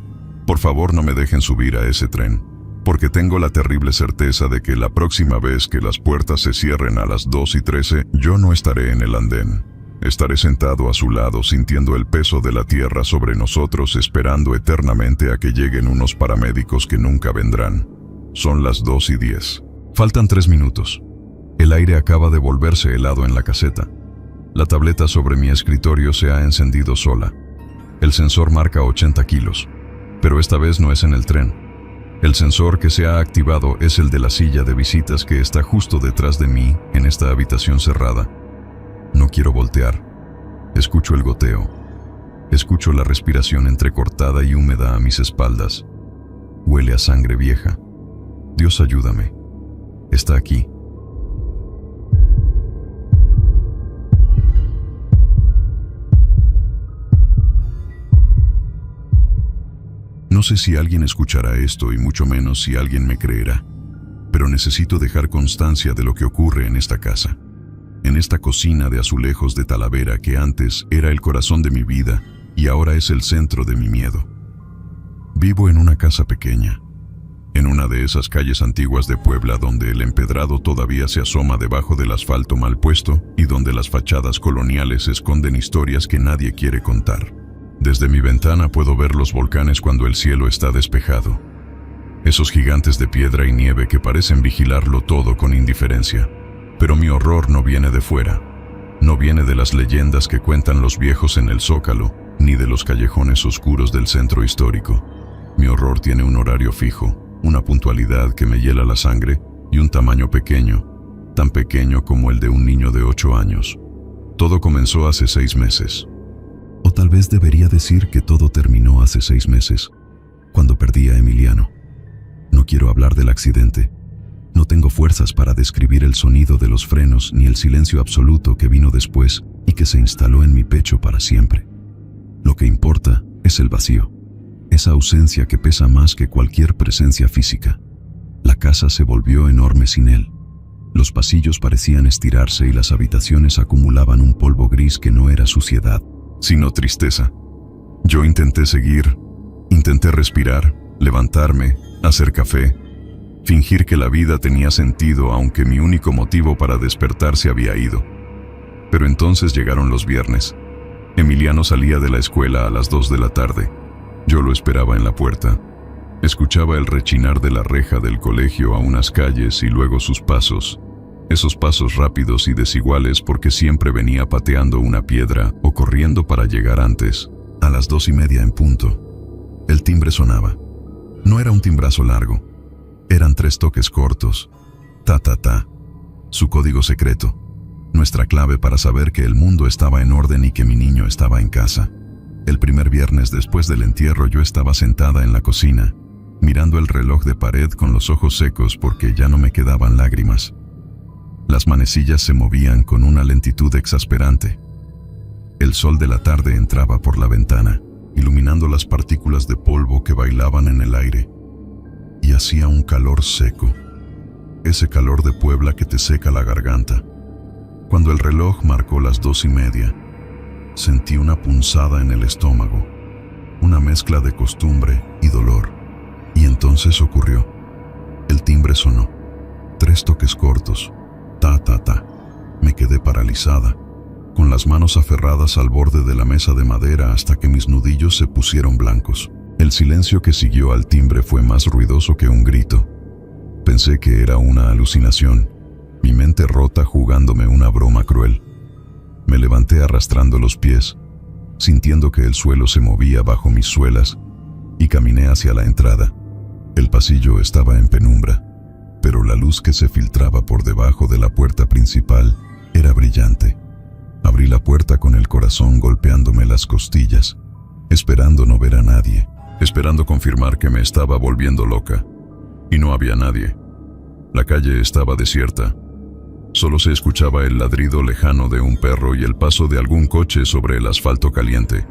Por favor, no me dejen subir a ese tren, porque tengo la terrible certeza de que la próxima vez que las puertas se cierren a las 2:13, yo no estaré en el andén. Estaré sentado a su lado sintiendo el peso de la tierra sobre nosotros, esperando eternamente a que lleguen unos paramédicos que nunca vendrán. Son las 2:10. Faltan 3 minutos. El aire acaba de volverse helado en la caseta. La tableta sobre mi escritorio se ha encendido sola. El sensor marca 80 kilos, pero esta vez no es en el tren. El sensor que se ha activado es el de la silla de visitas que está justo detrás de mí en esta habitación cerrada. No quiero voltear. Escucho el goteo. Escucho la respiración entrecortada y húmeda a mis espaldas. Huele a sangre vieja. Dios, ayúdame. Está aquí. No sé si alguien escuchará esto y mucho menos si alguien me creerá, pero necesito dejar constancia de lo que ocurre en esta casa, en esta cocina de azulejos de Talavera que antes era el corazón de mi vida y ahora es el centro de mi miedo. Vivo en una casa pequeña, en una de esas calles antiguas de Puebla donde el empedrado todavía se asoma debajo del asfalto mal puesto y donde las fachadas coloniales esconden historias que nadie quiere contar. Desde mi ventana puedo ver los volcanes cuando el cielo está despejado. Esos gigantes de piedra y nieve que parecen vigilarlo todo con indiferencia. Pero mi horror no viene de fuera. No viene de las leyendas que cuentan los viejos en el Zócalo, ni de los callejones oscuros del centro histórico. Mi horror tiene un horario fijo, una puntualidad que me hiela la sangre y un tamaño pequeño, tan pequeño como el de un niño de 8 años. Todo comenzó hace 6 meses. O tal vez debería decir que todo terminó hace 6 meses, cuando perdí a Emiliano. No quiero hablar del accidente. No tengo fuerzas para describir el sonido de los frenos ni el silencio absoluto que vino después y que se instaló en mi pecho para siempre. Lo que importa es el vacío, esa ausencia que pesa más que cualquier presencia física. La casa se volvió enorme sin él. Los pasillos parecían estirarse y las habitaciones acumulaban un polvo gris que no era suciedad, sino tristeza. Yo intenté seguir, intenté respirar, levantarme, hacer café, fingir que la vida tenía sentido aunque mi único motivo para despertar se había ido. Pero entonces llegaron los viernes. Emiliano salía de la escuela a las 2 de la tarde. Yo lo esperaba en la puerta. Escuchaba el rechinar de la reja del colegio a unas calles y luego sus pasos. Esos pasos rápidos y desiguales porque siempre venía pateando una piedra o corriendo para llegar antes, a las 2:30 en punto. El timbre sonaba. No era un timbrazo largo. Eran 3 toques cortos. Ta, ta, ta. Su código secreto. Nuestra clave para saber que el mundo estaba en orden y que mi niño estaba en casa. El primer viernes después del entierro yo estaba sentada en la cocina, mirando el reloj de pared con los ojos secos porque ya no me quedaban lágrimas. Las manecillas se movían con una lentitud exasperante. El sol de la tarde entraba por la ventana, iluminando las partículas de polvo que bailaban en el aire. Y hacía un calor seco, ese calor de Puebla que te seca la garganta. Cuando el reloj marcó las 2:30, sentí una punzada en el estómago, una mezcla de costumbre y dolor. Y entonces ocurrió. El timbre sonó. 3 toques cortos. Ta, ta, ta. Me quedé paralizada, con las manos aferradas al borde de la mesa de madera hasta que mis nudillos se pusieron blancos. El silencio que siguió al timbre fue más ruidoso que un grito. Pensé que era una alucinación, mi mente rota jugándome una broma cruel. Me levanté arrastrando los pies, sintiendo que el suelo se movía bajo mis suelas, y caminé hacia la entrada. El pasillo estaba en penumbra, pero la luz que se filtraba por debajo de la puerta principal era brillante. Abrí la puerta con el corazón golpeándome las costillas, esperando no ver a nadie, esperando confirmar que me estaba volviendo loca. Y no había nadie. La calle estaba desierta. Solo se escuchaba el ladrido lejano de un perro y el paso de algún coche sobre el asfalto caliente.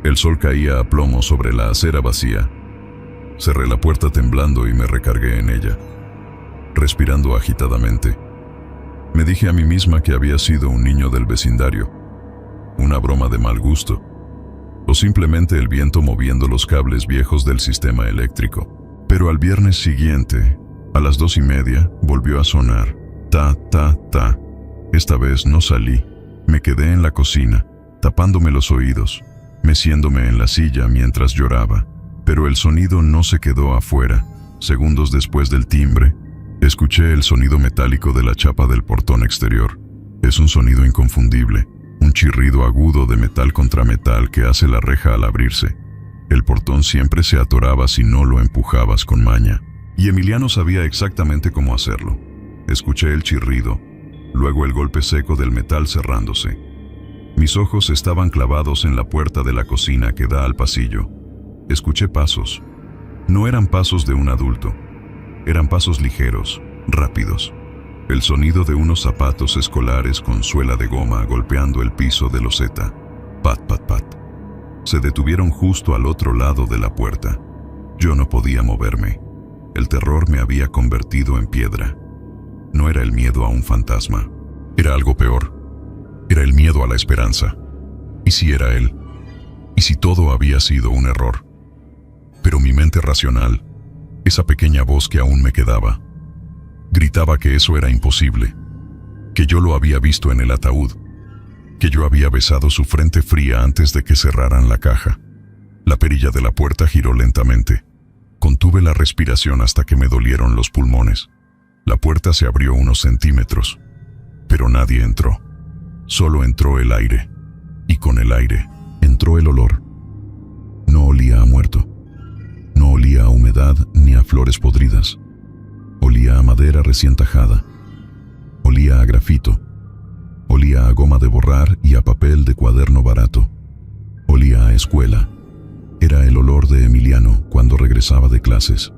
El sol caía a plomo sobre la acera vacía. Cerré la puerta temblando y me recargué en ella, respirando agitadamente. Me dije a mí misma que había sido un niño del vecindario, una broma de mal gusto, o simplemente el viento moviendo los cables viejos del sistema eléctrico. Pero al viernes siguiente, a las 2:30, volvió a sonar. Ta, ta, ta. Esta vez no salí. Me quedé en la cocina, tapándome los oídos, meciéndome en la silla mientras lloraba. Pero el sonido no se quedó afuera, Segundos después del timbre, escuché el sonido metálico de la chapa del portón exterior. Es un sonido inconfundible, un chirrido agudo de metal contra metal que hace la reja al abrirse. El portón siempre se atoraba si no lo empujabas con maña, y Emiliano sabía exactamente cómo hacerlo. Escuché el chirrido, luego el golpe seco del metal cerrándose. Mis ojos estaban clavados en la puerta de la cocina que da al pasillo. Escuché pasos. No eran pasos de un adulto. Eran pasos ligeros, rápidos. El sonido de unos zapatos escolares con suela de goma golpeando el piso de loseta. Pat, pat, pat. Se detuvieron justo al otro lado de la puerta. Yo no podía moverme. El terror me había convertido en piedra. No era el miedo a un fantasma. Era algo peor. Era el miedo a la esperanza. ¿Y si era él? ¿Y si todo había sido un error? Pero mi mente racional, esa pequeña voz que aún me quedaba, gritaba que eso era imposible, que yo lo había visto en el ataúd, que yo había besado su frente fría antes de que cerraran la caja. La perilla de la puerta giró lentamente. Contuve la respiración hasta que me dolieron los pulmones. La puerta se abrió unos centímetros, pero nadie entró. Solo entró el aire, y con el aire entró el olor. No olía a muerto. No olía a humedad ni a flores podridas. Olía a madera recién tajada. Olía a grafito. Olía a goma de borrar y a papel de cuaderno barato. Olía a escuela. Era el olor de Emiliano cuando regresaba de clases,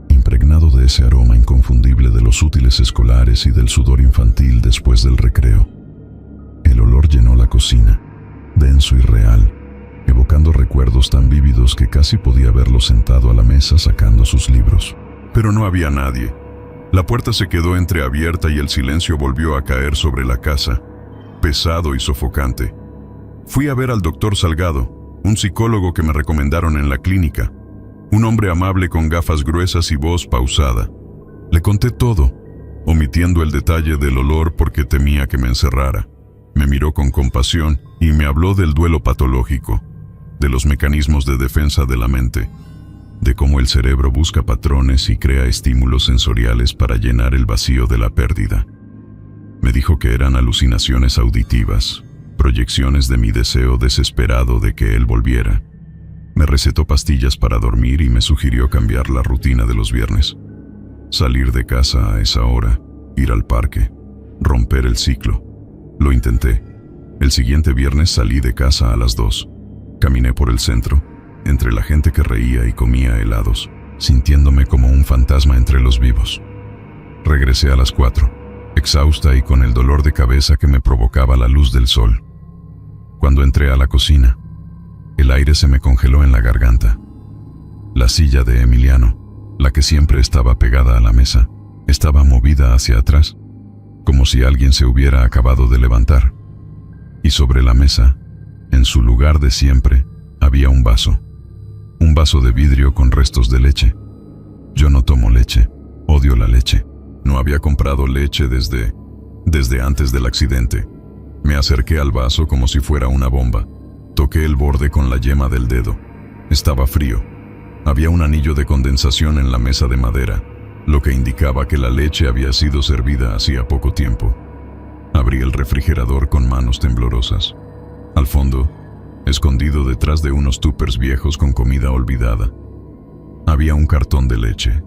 impregnado de ese aroma inconfundible de los útiles escolares y del sudor infantil después del recreo. El olor llenó la cocina, denso y real, evocando recuerdos tan vívidos que casi podía verlo sentado a la mesa sacando sus libros. Pero no había nadie. La puerta se quedó entreabierta y el silencio volvió a caer sobre la casa, pesado y sofocante. Fui a ver al doctor Salgado, un psicólogo que me recomendaron en la clínica, un hombre amable con gafas gruesas y voz pausada. Le conté todo, omitiendo el detalle del olor porque temía que me encerrara. Me miró con compasión y me habló del duelo patológico, de los mecanismos de defensa de la mente, de cómo el cerebro busca patrones y crea estímulos sensoriales para llenar el vacío de la pérdida. Me dijo que eran alucinaciones auditivas, proyecciones de mi deseo desesperado de que él volviera. Me recetó pastillas para dormir y me sugirió cambiar la rutina de los viernes. Salir de casa a esa hora, ir al parque, romper el ciclo. Lo intenté. El siguiente viernes salí de casa a las 2. Caminé por el centro, entre la gente que reía y comía helados, sintiéndome como un fantasma entre los vivos. Regresé a las 4, exhausta y con el dolor de cabeza que me provocaba la luz del sol. Cuando entré a la cocina, el aire se me congeló en la garganta. La silla de Emiliano, la que siempre estaba pegada a la mesa, estaba movida hacia atrás, como si alguien se hubiera acabado de levantar. Y sobre la mesa, en su lugar de siempre, había un vaso de vidrio con restos de leche. Yo no tomo leche, odio la leche. No había comprado leche desde antes del accidente. Me acerqué al vaso como si fuera una bomba. Toqué el borde con la yema del dedo. Estaba frío. Había un anillo de condensación en la mesa de madera, lo que indicaba que la leche había sido servida hacía poco tiempo. Abrí el refrigerador con manos temblorosas. Al fondo, escondido detrás de unos tuppers viejos con comida olvidada, había un cartón de leche.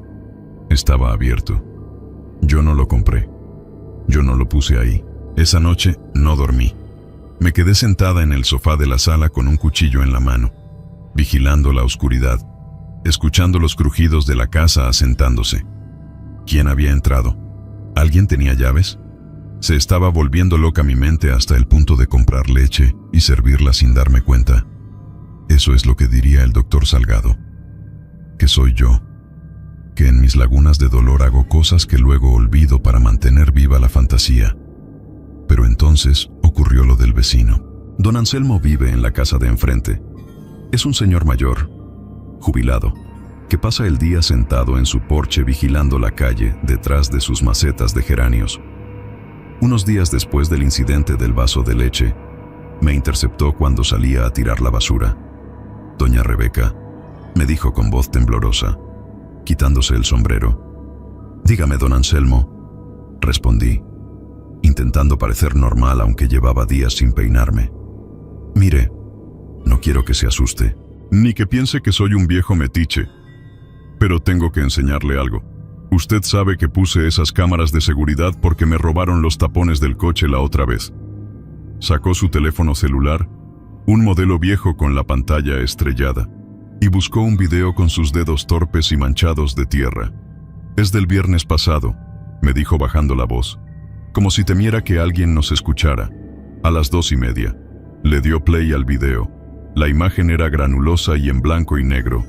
Estaba abierto. Yo no lo compré. Yo no lo puse ahí. Esa noche no dormí. Me quedé sentada en el sofá de la sala con un cuchillo en la mano, vigilando la oscuridad, escuchando los crujidos de la casa asentándose. ¿Quién había entrado? ¿Alguien tenía llaves? Se estaba volviendo loca mi mente hasta el punto de comprar leche y servirla sin darme cuenta. Eso es lo que diría el doctor Salgado. Que soy yo. Que en mis lagunas de dolor hago cosas que luego olvido para mantener viva la fantasía. Pero entonces ocurrió lo del vecino. Don Anselmo vive en la casa de enfrente. Es un señor mayor, jubilado, que pasa el día sentado en su porche vigilando la calle detrás de sus macetas de geranios. Unos días después del incidente del vaso de leche, me interceptó cuando salía a tirar la basura. Doña Rebeca, me dijo con voz temblorosa, quitándose el sombrero. «Dígame, don Anselmo», respondí, intentando parecer normal aunque llevaba días sin peinarme. «Mire, no quiero que se asuste, ni que piense que soy un viejo metiche, pero tengo que enseñarle algo. Usted sabe que puse esas cámaras de seguridad porque me robaron los tapones del coche la otra vez». Sacó su teléfono celular, un modelo viejo con la pantalla estrellada, y buscó un video con sus dedos torpes y manchados de tierra. «Es del viernes pasado», me dijo bajando la voz, como si temiera que alguien nos escuchara. A las 2:30. Le dio play al video. La imagen era granulosa y en blanco y negro,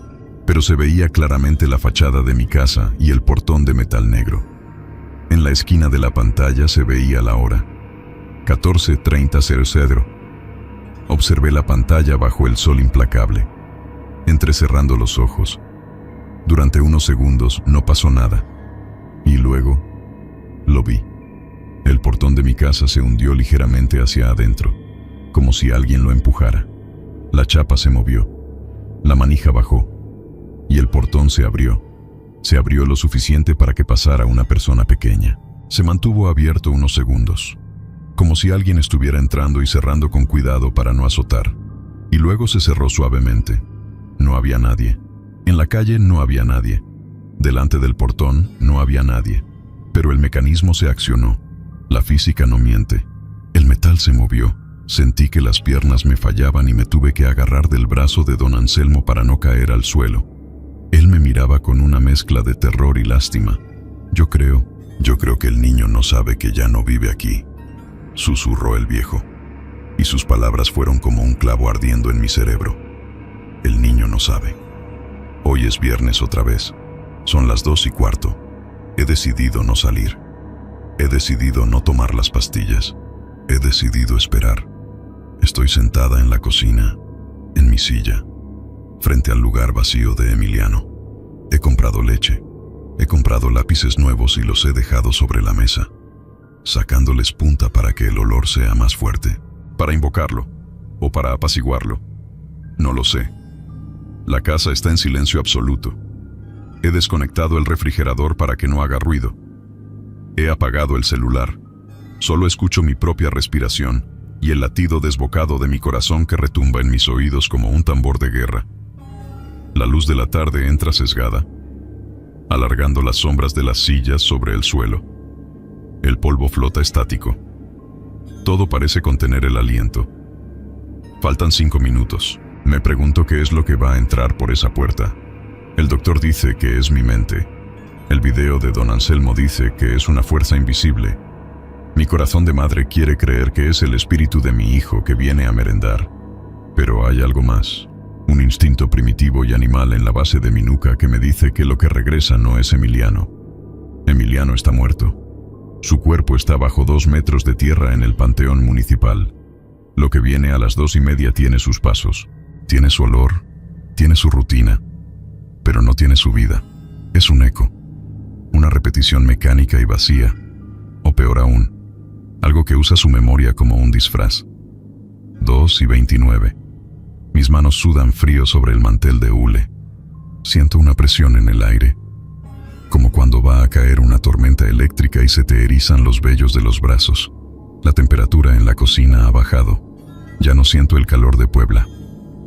pero se veía claramente la fachada de mi casa y el portón de metal negro. En la esquina de la pantalla se veía la hora. 14:30. Observé la pantalla bajo el sol implacable, entrecerrando los ojos. Durante unos segundos no pasó nada, y luego lo vi. El portón de mi casa se hundió ligeramente hacia adentro, como si alguien lo empujara. La chapa se movió, la manija bajó, y el portón se abrió. Se abrió lo suficiente para que pasara una persona pequeña. Se mantuvo abierto unos segundos, como si alguien estuviera entrando y cerrando con cuidado para no azotar, y luego se cerró suavemente. No había nadie. En la calle no había nadie. Delante del portón no había nadie. Pero el mecanismo se accionó. La física no miente. El metal se movió. Sentí que las piernas me fallaban y me tuve que agarrar del brazo de don Anselmo para no caer al suelo. Él me miraba con una mezcla de terror y lástima. Yo creo que el niño no sabe que ya no vive aquí», susurró el viejo, y sus palabras fueron como un clavo ardiendo en mi cerebro. «El niño no sabe. Hoy es viernes otra vez. Son las 2:15. He decidido no salir. He decidido no tomar las pastillas. He decidido esperar. Estoy sentada en la cocina, en mi silla, frente al lugar vacío de Emiliano. He comprado leche. He comprado lápices nuevos y los he dejado sobre la mesa, sacándoles punta para que el olor sea más fuerte, para invocarlo o para apaciguarlo. No lo sé. La casa está en silencio absoluto. He desconectado el refrigerador para que no haga ruido. He apagado el celular. Solo escucho mi propia respiración y el latido desbocado de mi corazón que retumba en mis oídos como un tambor de guerra. La luz de la tarde entra sesgada, alargando las sombras de las sillas sobre el suelo. El polvo flota estático. Todo parece contener el aliento. Faltan 5 minutos. Me pregunto qué es lo que va a entrar por esa puerta. El doctor dice que es mi mente. El video de don Anselmo dice que es una fuerza invisible. Mi corazón de madre quiere creer que es el espíritu de mi hijo que viene a merendar. Pero hay algo más. Un instinto primitivo y animal en la base de mi nuca que me dice que lo que regresa no es Emiliano. Emiliano está muerto. Su cuerpo está bajo 2 metros de tierra en el panteón municipal. Lo que viene a las 2:30 tiene sus pasos, tiene su olor, tiene su rutina, pero no tiene su vida. Es un eco, una repetición mecánica y vacía, o peor aún, algo que usa su memoria como un disfraz. 2:29. Mis manos sudan frío sobre el mantel de hule. Siento una presión en el aire, como cuando va a caer una tormenta eléctrica y se te erizan los vellos de los brazos. La temperatura en la cocina ha bajado. Ya no siento el calor de Puebla.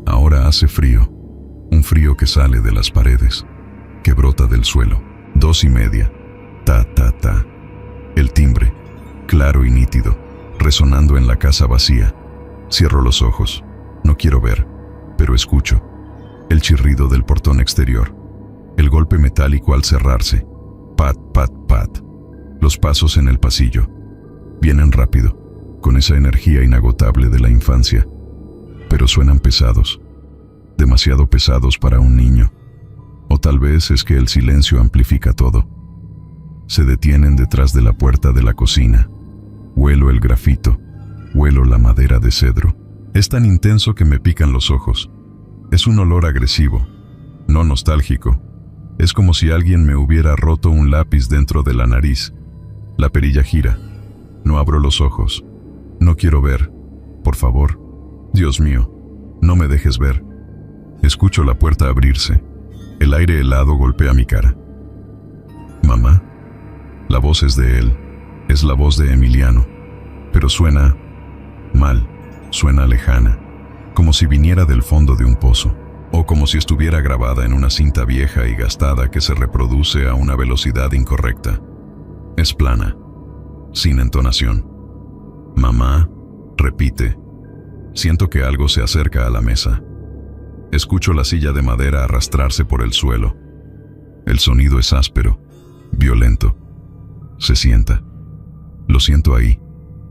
Ahora hace frío, un frío que sale de las paredes, que brota del suelo. 2:30. Ta, ta, ta. El timbre, claro y nítido, resonando en la casa vacía. Cierro los ojos. No quiero ver, pero escucho. El chirrido del portón exterior. El golpe metálico al cerrarse. Pat, pat, pat. Los pasos en el pasillo. Vienen rápido, con esa energía inagotable de la infancia. Pero suenan pesados. Demasiado pesados para un niño. O tal vez es que el silencio amplifica todo. Se detienen detrás de la puerta de la cocina. Huelo el grafito. Huelo la madera de cedro. Es tan intenso que me pican los ojos. Es un olor agresivo, no nostálgico. Es como si alguien me hubiera roto un lápiz dentro de la nariz. La perilla gira. No abro los ojos. No quiero ver. Por favor. Dios mío, no me dejes ver. Escucho la puerta abrirse. El aire helado golpea mi cara. ¿Mamá? La voz es de él, es la voz de Emiliano, pero suena mal, suena lejana, como si viniera del fondo de un pozo, o como si estuviera grabada en una cinta vieja y gastada que se reproduce a una velocidad incorrecta. Es plana, sin entonación. Mamá, repite. Siento que algo se acerca a la mesa. Escucho la silla de madera arrastrarse por el suelo. El sonido es áspero, violento. Se sienta. Lo siento ahí,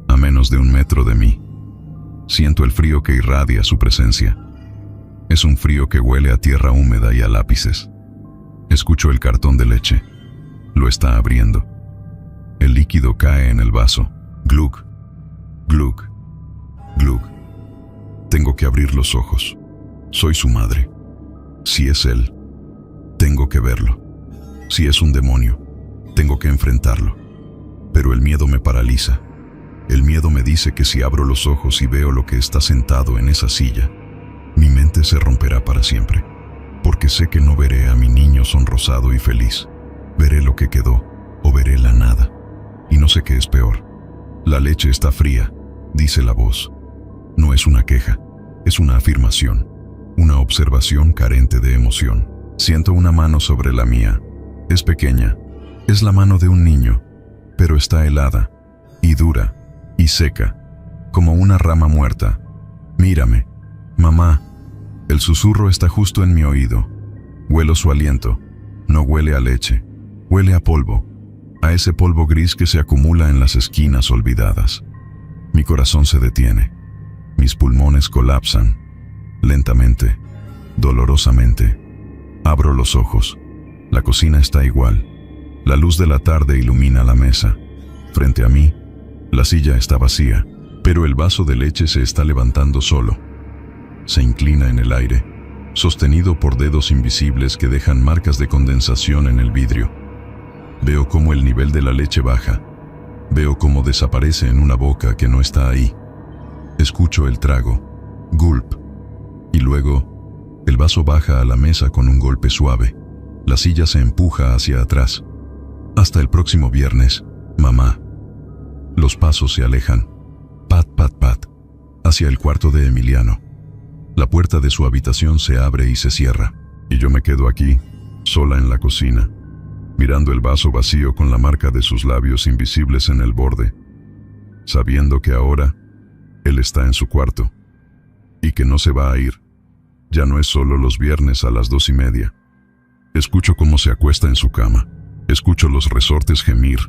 a menos de 1 metro de mí. Siento el frío que irradia su presencia. Es un frío que huele a tierra húmeda y a lápices. Escucho el cartón de leche. Lo está abriendo. El líquido cae en el vaso. Glug, glug, glug. Tengo que abrir los ojos. Soy su madre. Si es él, tengo que verlo. Si es un demonio, tengo que enfrentarlo. Pero el miedo me paraliza. El miedo me dice que si abro los ojos y veo lo que está sentado en esa silla, mi mente se romperá para siempre. Porque sé que no veré a mi niño sonrosado y feliz. Veré lo que quedó, o veré la nada. Y no sé qué es peor. La leche está fría, dice la voz. No es una queja, es una afirmación. Una observación carente de emoción. Siento una mano sobre la mía. Es pequeña. Es la mano de un niño, pero está helada, y dura, y seca, como una rama muerta. Mírame, mamá. El susurro está justo en mi oído. Huelo su aliento. No huele a leche. Huele a polvo. A ese polvo gris que se acumula en las esquinas olvidadas. Mi corazón se detiene. Mis pulmones colapsan. Lentamente, dolorosamente. Abro los ojos. La cocina está igual. La luz de la tarde ilumina la mesa. Frente a mí, la silla está vacía, pero el vaso de leche se está levantando solo. Se inclina en el aire, sostenido por dedos invisibles que dejan marcas de condensación en el vidrio. Veo cómo el nivel de la leche baja. Veo cómo desaparece en una boca que no está ahí. Escucho el trago. Gulp. Y luego, el vaso baja a la mesa con un golpe suave. La silla se empuja hacia atrás. Hasta el próximo viernes, mamá. Los pasos se alejan. Pat, pat, pat. Hacia el cuarto de Emiliano. La puerta de su habitación se abre y se cierra. Y yo me quedo aquí, sola en la cocina, mirando el vaso vacío con la marca de sus labios invisibles en el borde, sabiendo que ahora él está en su cuarto y que no se va a ir. Ya no es solo los viernes a las 2:30. Escucho cómo se acuesta en su cama. Escucho los resortes gemir.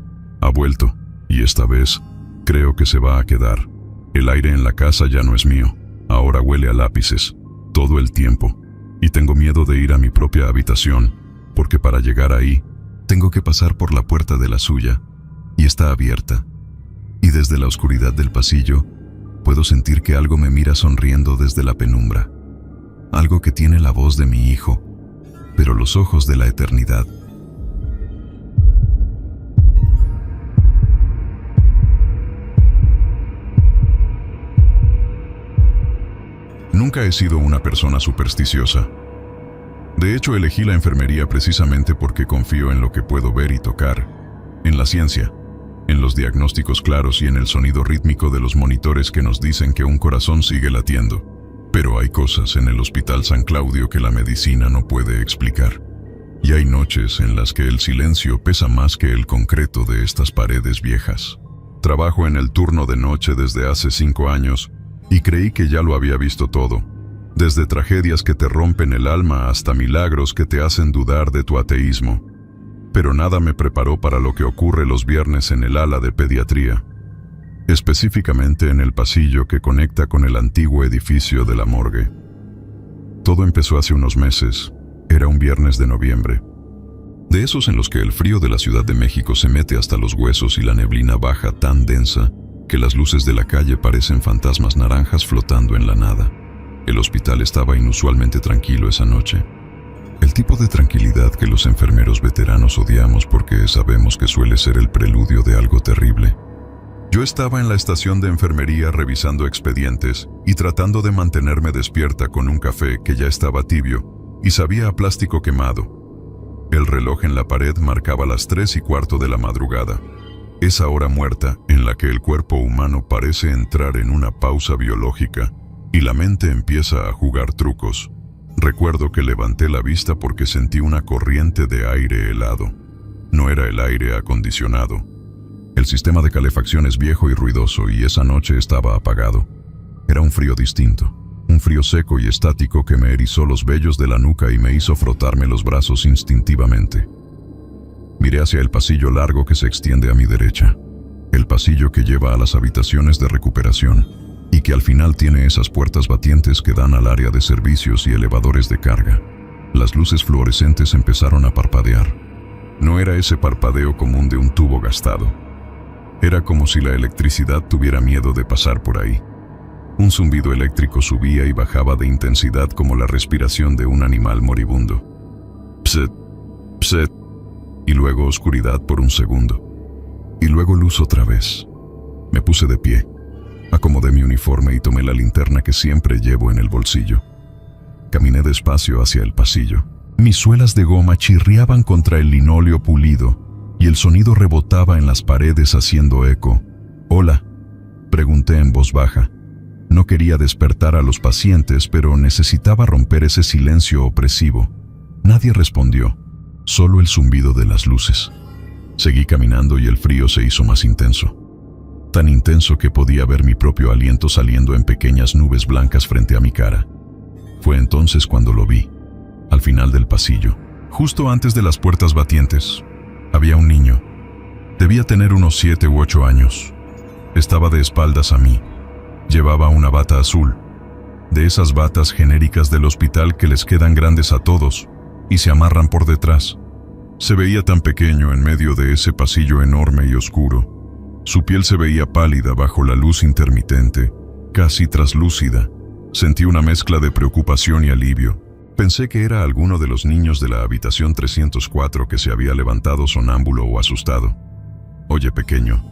Ha vuelto, y esta vez creo que se va a quedar. El aire en la casa ya no es mío. Ahora huele a lápices, todo el tiempo. Y tengo miedo de ir a mi propia habitación, porque para llegar ahí, tengo que pasar por la puerta de la suya, y está abierta. Y desde la oscuridad del pasillo, puedo sentir que algo me mira sonriendo desde la penumbra. Algo que tiene la voz de mi hijo, pero los ojos de la eternidad. Nunca he sido una persona supersticiosa. De hecho, elegí la enfermería precisamente porque confío en lo que puedo ver y tocar, en la ciencia, en los diagnósticos claros y en el sonido rítmico de los monitores que nos dicen que un corazón sigue latiendo. Pero hay cosas en el Hospital San Claudio que la medicina no puede explicar. Y hay noches en las que el silencio pesa más que el concreto de estas paredes viejas. Trabajo en el turno de noche desde hace 5 años y creí que ya lo había visto todo, desde tragedias que te rompen el alma hasta milagros que te hacen dudar de tu ateísmo. Pero nada me preparó para lo que ocurre los viernes en el ala de pediatría, específicamente en el pasillo que conecta con el antiguo edificio de la morgue. Todo empezó hace unos meses. Era un viernes de noviembre. De esos en los que el frío de la Ciudad de México se mete hasta los huesos y la neblina baja tan densa que las luces de la calle parecen fantasmas naranjas flotando en la nada. El hospital estaba inusualmente tranquilo esa noche. El tipo de tranquilidad que los enfermeros veteranos odiamos porque sabemos que suele ser el preludio de algo terrible. Yo estaba en la estación de enfermería revisando expedientes y tratando de mantenerme despierta con un café que ya estaba tibio y sabía a plástico quemado. El reloj en la pared marcaba las 3:15 de la madrugada. Esa hora muerta en la que el cuerpo humano parece entrar en una pausa biológica y la mente empieza a jugar trucos. Recuerdo que levanté la vista porque sentí una corriente de aire helado. No era el aire acondicionado. El sistema de calefacción es viejo y ruidoso y esa noche estaba apagado. Era un frío distinto, un frío seco y estático que me erizó los vellos de la nuca y me hizo frotarme los brazos instintivamente. Miré hacia el pasillo largo que se extiende a mi derecha, el pasillo que lleva a las habitaciones de recuperación y que al final tiene esas puertas batientes que dan al área de servicios y elevadores de carga. Las luces fluorescentes empezaron a parpadear. No era ese parpadeo común de un tubo gastado. Era como si la electricidad tuviera miedo de pasar por ahí. Un zumbido eléctrico subía y bajaba de intensidad como la respiración de un animal moribundo. Pset, pset, y luego oscuridad por un segundo. Y luego luz otra vez. Me puse de pie, acomodé mi uniforme y tomé la linterna que siempre llevo en el bolsillo. Caminé despacio hacia el pasillo. Mis suelas de goma chirriaban contra el linóleo pulido y el sonido rebotaba en las paredes haciendo eco. «Hola», pregunté en voz baja. No quería despertar a los pacientes, pero necesitaba romper ese silencio opresivo. Nadie respondió, solo el zumbido de las luces. Seguí caminando y el frío se hizo más intenso. Tan intenso que podía ver mi propio aliento saliendo en pequeñas nubes blancas frente a mi cara. Fue entonces cuando lo vi. Al final del pasillo, justo antes de las puertas batientes, había un niño. Debía tener unos 7 u 8 años. Estaba de espaldas a mí. Llevaba una bata azul, de esas batas genéricas del hospital que les quedan grandes a todos y se amarran por detrás. Se veía tan pequeño en medio de ese pasillo enorme y oscuro. Su piel se veía pálida bajo la luz intermitente, casi traslúcida. Sentí una mezcla de preocupación y alivio. Pensé que era alguno de los niños de la habitación 304 que se había levantado sonámbulo o asustado. «Oye, pequeño»,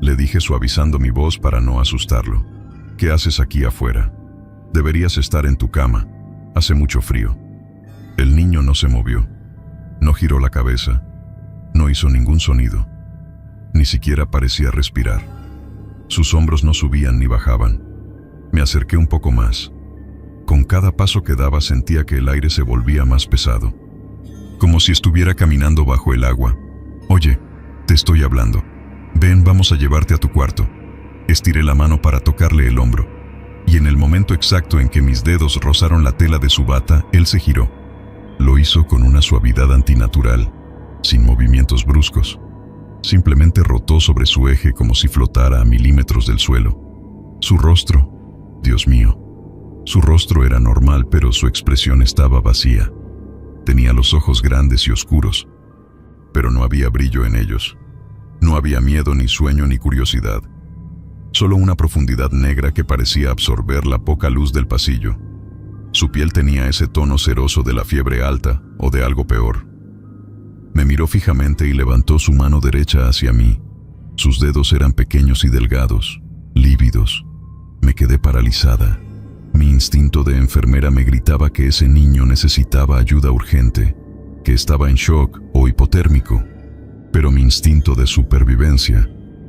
le dije suavizando mi voz para no asustarlo. «¿Qué haces aquí afuera? Deberías estar en tu cama. Hace mucho frío». El niño no se movió. No giró la cabeza. No hizo ningún sonido. Ni siquiera parecía respirar. Sus hombros no subían ni bajaban. Me acerqué un poco más. Con cada paso que daba sentía que el aire se volvía más pesado. Como si estuviera caminando bajo el agua. «Oye, te estoy hablando. Ven, vamos a llevarte a tu cuarto». Estiré la mano para tocarle el hombro. Y en el momento exacto en que mis dedos rozaron la tela de su bata, él se giró. Lo hizo con una suavidad antinatural, sin movimientos bruscos. Simplemente rotó sobre su eje como si flotara a milímetros del suelo. Su rostro, Dios mío, su rostro era normal, pero su expresión estaba vacía. Tenía los ojos grandes y oscuros, pero no había brillo en ellos. No había miedo, ni sueño, ni curiosidad. Solo una profundidad negra que parecía absorber la poca luz del pasillo. Su piel tenía ese tono ceroso de la fiebre alta o de algo peor. Me miró fijamente y levantó su mano derecha hacia mí. Sus dedos eran pequeños y delgados, lívidos. Me quedé paralizada. Mi instinto de enfermera me gritaba que ese niño necesitaba ayuda urgente, que estaba en shock o hipotérmico. Pero mi instinto de supervivencia,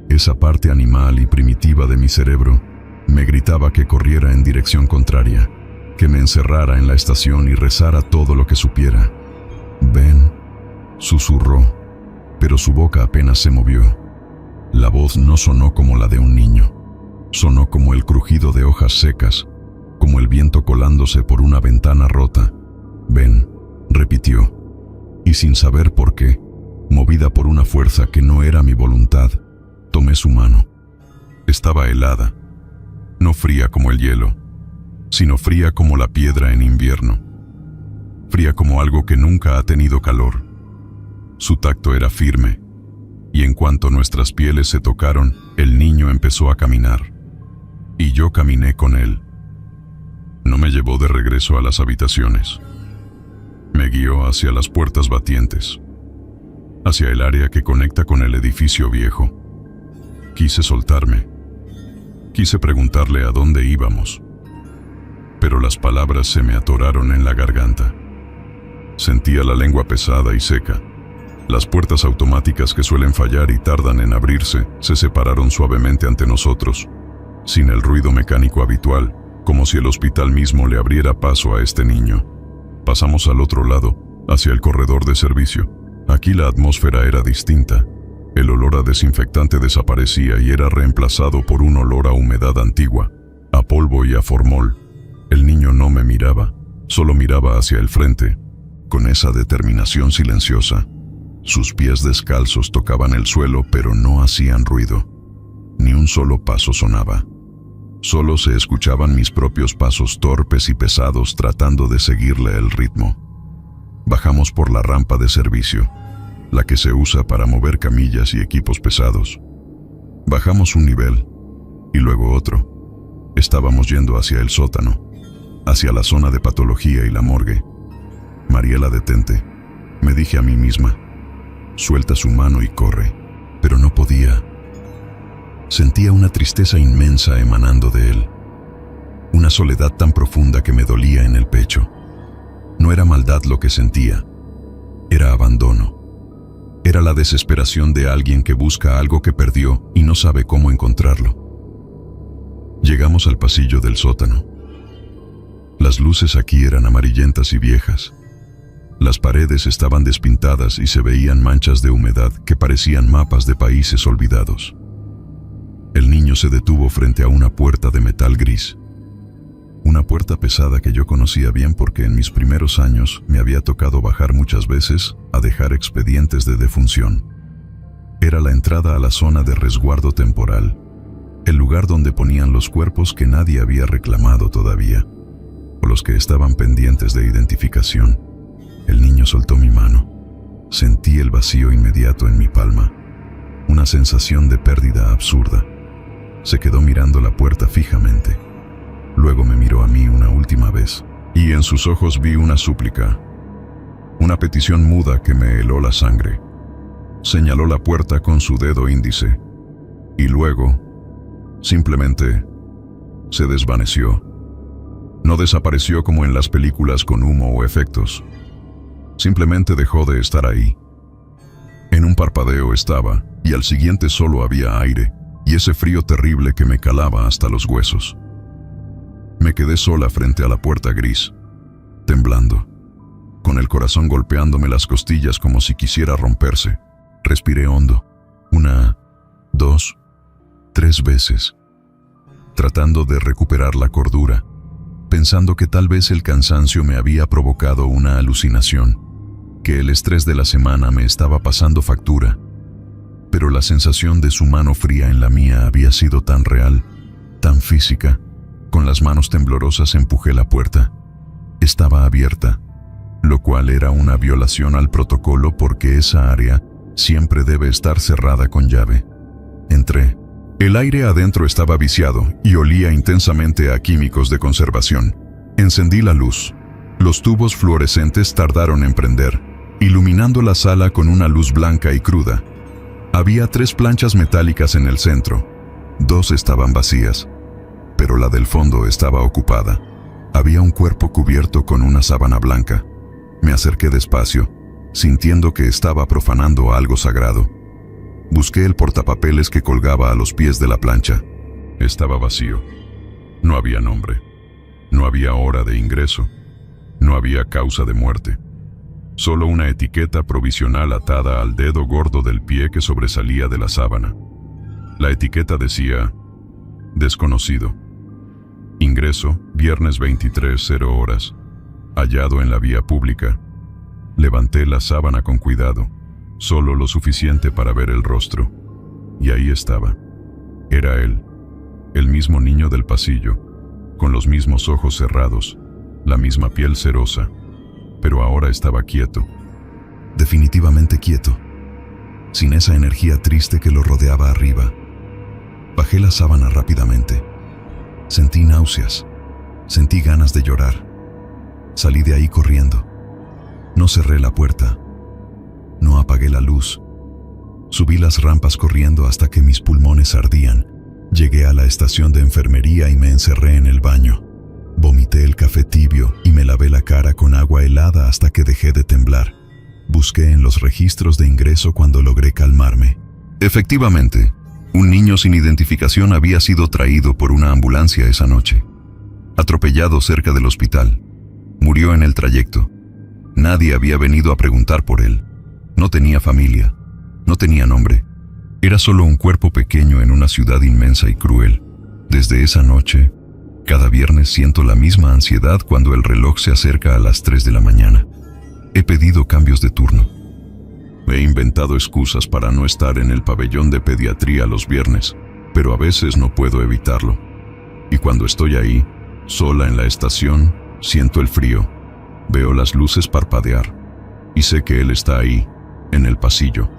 esa parte animal y primitiva de mi cerebro, me gritaba que corriera en dirección contraria, que me encerrara en la estación y rezara todo lo que supiera. «Ven», susurró, pero su boca apenas se movió. La voz no sonó como la de un niño. Sonó como el crujido de hojas secas, como el viento colándose por una ventana rota. «Ven», repitió, y sin saber por qué, movida por una fuerza que no era mi voluntad, tomé su mano. Estaba helada, no fría como el hielo, sino fría como la piedra en invierno, fría como algo que nunca ha tenido calor. Su tacto era firme, y en cuanto nuestras pieles se tocaron, el niño empezó a caminar, y yo caminé con él. No me llevó de regreso a las habitaciones. Me guió hacia las puertas batientes, hacia el área que conecta con el edificio viejo. Quise soltarme. Quise preguntarle a dónde íbamos, pero las palabras se me atoraron en la garganta. Sentía la lengua pesada y seca. Las puertas automáticas que suelen fallar y tardan en abrirse se separaron suavemente ante nosotros, sin el ruido mecánico habitual, como si el hospital mismo le abriera paso a este niño. Pasamos al otro lado, hacia el corredor de servicio. Aquí la atmósfera era distinta. El olor a desinfectante desaparecía y era reemplazado por un olor a humedad antigua, a polvo y a formol. El niño no me miraba, solo miraba hacia el frente, con esa determinación silenciosa. Sus pies descalzos tocaban el suelo, pero no hacían ruido. Ni un solo paso sonaba. Solo se escuchaban mis propios pasos torpes y pesados tratando de seguirle el ritmo. Bajamos por la rampa de servicio, la que se usa para mover camillas y equipos pesados. Bajamos un nivel, y luego otro. Estábamos yendo hacia el sótano, hacia la zona de patología y la morgue. Mariela, detente, me dije a mí misma. Suelta su mano y corre, pero no podía. Sentía una tristeza inmensa emanando de él, una soledad tan profunda que me dolía en el pecho. No era maldad lo que sentía, era abandono. Era la desesperación de alguien que busca algo que perdió y no sabe cómo encontrarlo. Llegamos al pasillo del sótano. Las luces aquí eran amarillentas y viejas. Las paredes estaban despintadas y se veían manchas de humedad que parecían mapas de países olvidados. El niño se detuvo frente a una puerta de metal gris. Una puerta pesada que yo conocía bien porque en mis primeros años me había tocado bajar muchas veces a dejar expedientes de defunción. Era la entrada a la zona de resguardo temporal, el lugar donde ponían los cuerpos que nadie había reclamado todavía, o los que estaban pendientes de identificación. El niño soltó mi mano. Sentí el vacío inmediato en mi palma, una sensación de pérdida absurda. Se quedó mirando la puerta fijamente. Luego me miró a mí una última vez, y en sus ojos vi una súplica, una petición muda que me heló la sangre. Señaló la puerta con su dedo índice, y luego, simplemente, se desvaneció. No desapareció como en las películas con humo o efectos. Simplemente dejó de estar ahí. En un parpadeo estaba, y al siguiente solo había aire, y ese frío terrible que me calaba hasta los huesos. Me quedé sola frente a la puerta gris, temblando, con el corazón golpeándome las costillas como si quisiera romperse. Respiré hondo, 1, 2, 3 veces, tratando de recuperar la cordura, pensando que tal vez el cansancio me había provocado una alucinación, que el estrés de la semana me estaba pasando factura. Pero la sensación de su mano fría en la mía había sido tan real, tan física. Con las manos temblorosas empujé la puerta. Estaba abierta, lo cual era una violación al protocolo porque esa área siempre debe estar cerrada con llave. Entré. El aire adentro estaba viciado y olía intensamente a químicos de conservación. Encendí la luz. Los tubos fluorescentes tardaron en prender, iluminando la sala con una luz blanca y cruda. Había 3 planchas metálicas en el centro. 2 estaban vacías, pero la del fondo estaba ocupada. Había un cuerpo cubierto con una sábana blanca. Me acerqué despacio, sintiendo que estaba profanando algo sagrado. Busqué el portapapeles que colgaba a los pies de la plancha. Estaba vacío. No había nombre. No había hora de ingreso. No había causa de muerte. Solo una etiqueta provisional atada al dedo gordo del pie que sobresalía de la sábana. La etiqueta decía: desconocido. Ingreso, viernes 23:00 horas. Hallado en la vía pública. Levanté la sábana con cuidado, solo lo suficiente para ver el rostro. Y ahí estaba. Era él, el mismo niño del pasillo, con los mismos ojos cerrados, la misma piel cerosa, pero ahora estaba quieto. Definitivamente quieto, sin esa energía triste que lo rodeaba arriba. Bajé la sábana rápidamente. Sentí náuseas, sentí ganas de llorar. Salí de ahí corriendo. No cerré la puerta. No apagué la luz. Subí las rampas corriendo hasta que mis pulmones ardían. Llegué a la estación de enfermería y me encerré en el baño. Vomité el café tibio y me lavé la cara con agua helada hasta que dejé de temblar. Busqué en los registros de ingreso cuando logré calmarme. Efectivamente, un niño sin identificación había sido traído por una ambulancia esa noche. Atropellado cerca del hospital. Murió en el trayecto. Nadie había venido a preguntar por él. No tenía familia. No tenía nombre. Era solo un cuerpo pequeño en una ciudad inmensa y cruel. Desde esa noche, cada viernes siento la misma ansiedad cuando el reloj se acerca a las 3 de la mañana. He pedido cambios de turno. He inventado excusas para no estar en el pabellón de pediatría los viernes, pero a veces no puedo evitarlo. Y cuando estoy ahí, sola en la estación, siento el frío. Veo las luces parpadear y sé que él está ahí, en el pasillo,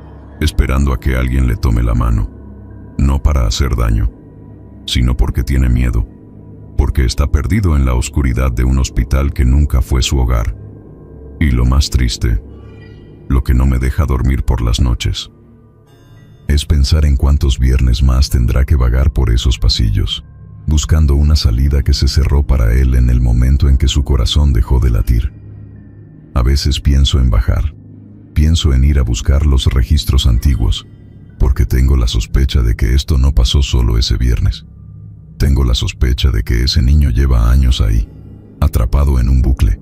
esperando a que alguien le tome la mano. No para hacer daño, sino porque tiene miedo, porque está perdido en la oscuridad de un hospital que nunca fue su hogar. Y lo más triste, lo que no me deja dormir por las noches, es pensar en cuántos viernes más tendrá que vagar por esos pasillos, buscando una salida que se cerró para él en el momento en que su corazón dejó de latir. A veces pienso en bajar, pienso en ir a buscar los registros antiguos, porque tengo la sospecha de que esto no pasó solo ese viernes. Tengo la sospecha de que ese niño lleva años ahí, atrapado en un bucle.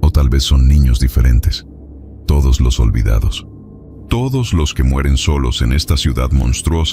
O tal vez son niños diferentes, todos los olvidados, todos los que mueren solos en esta ciudad monstruosa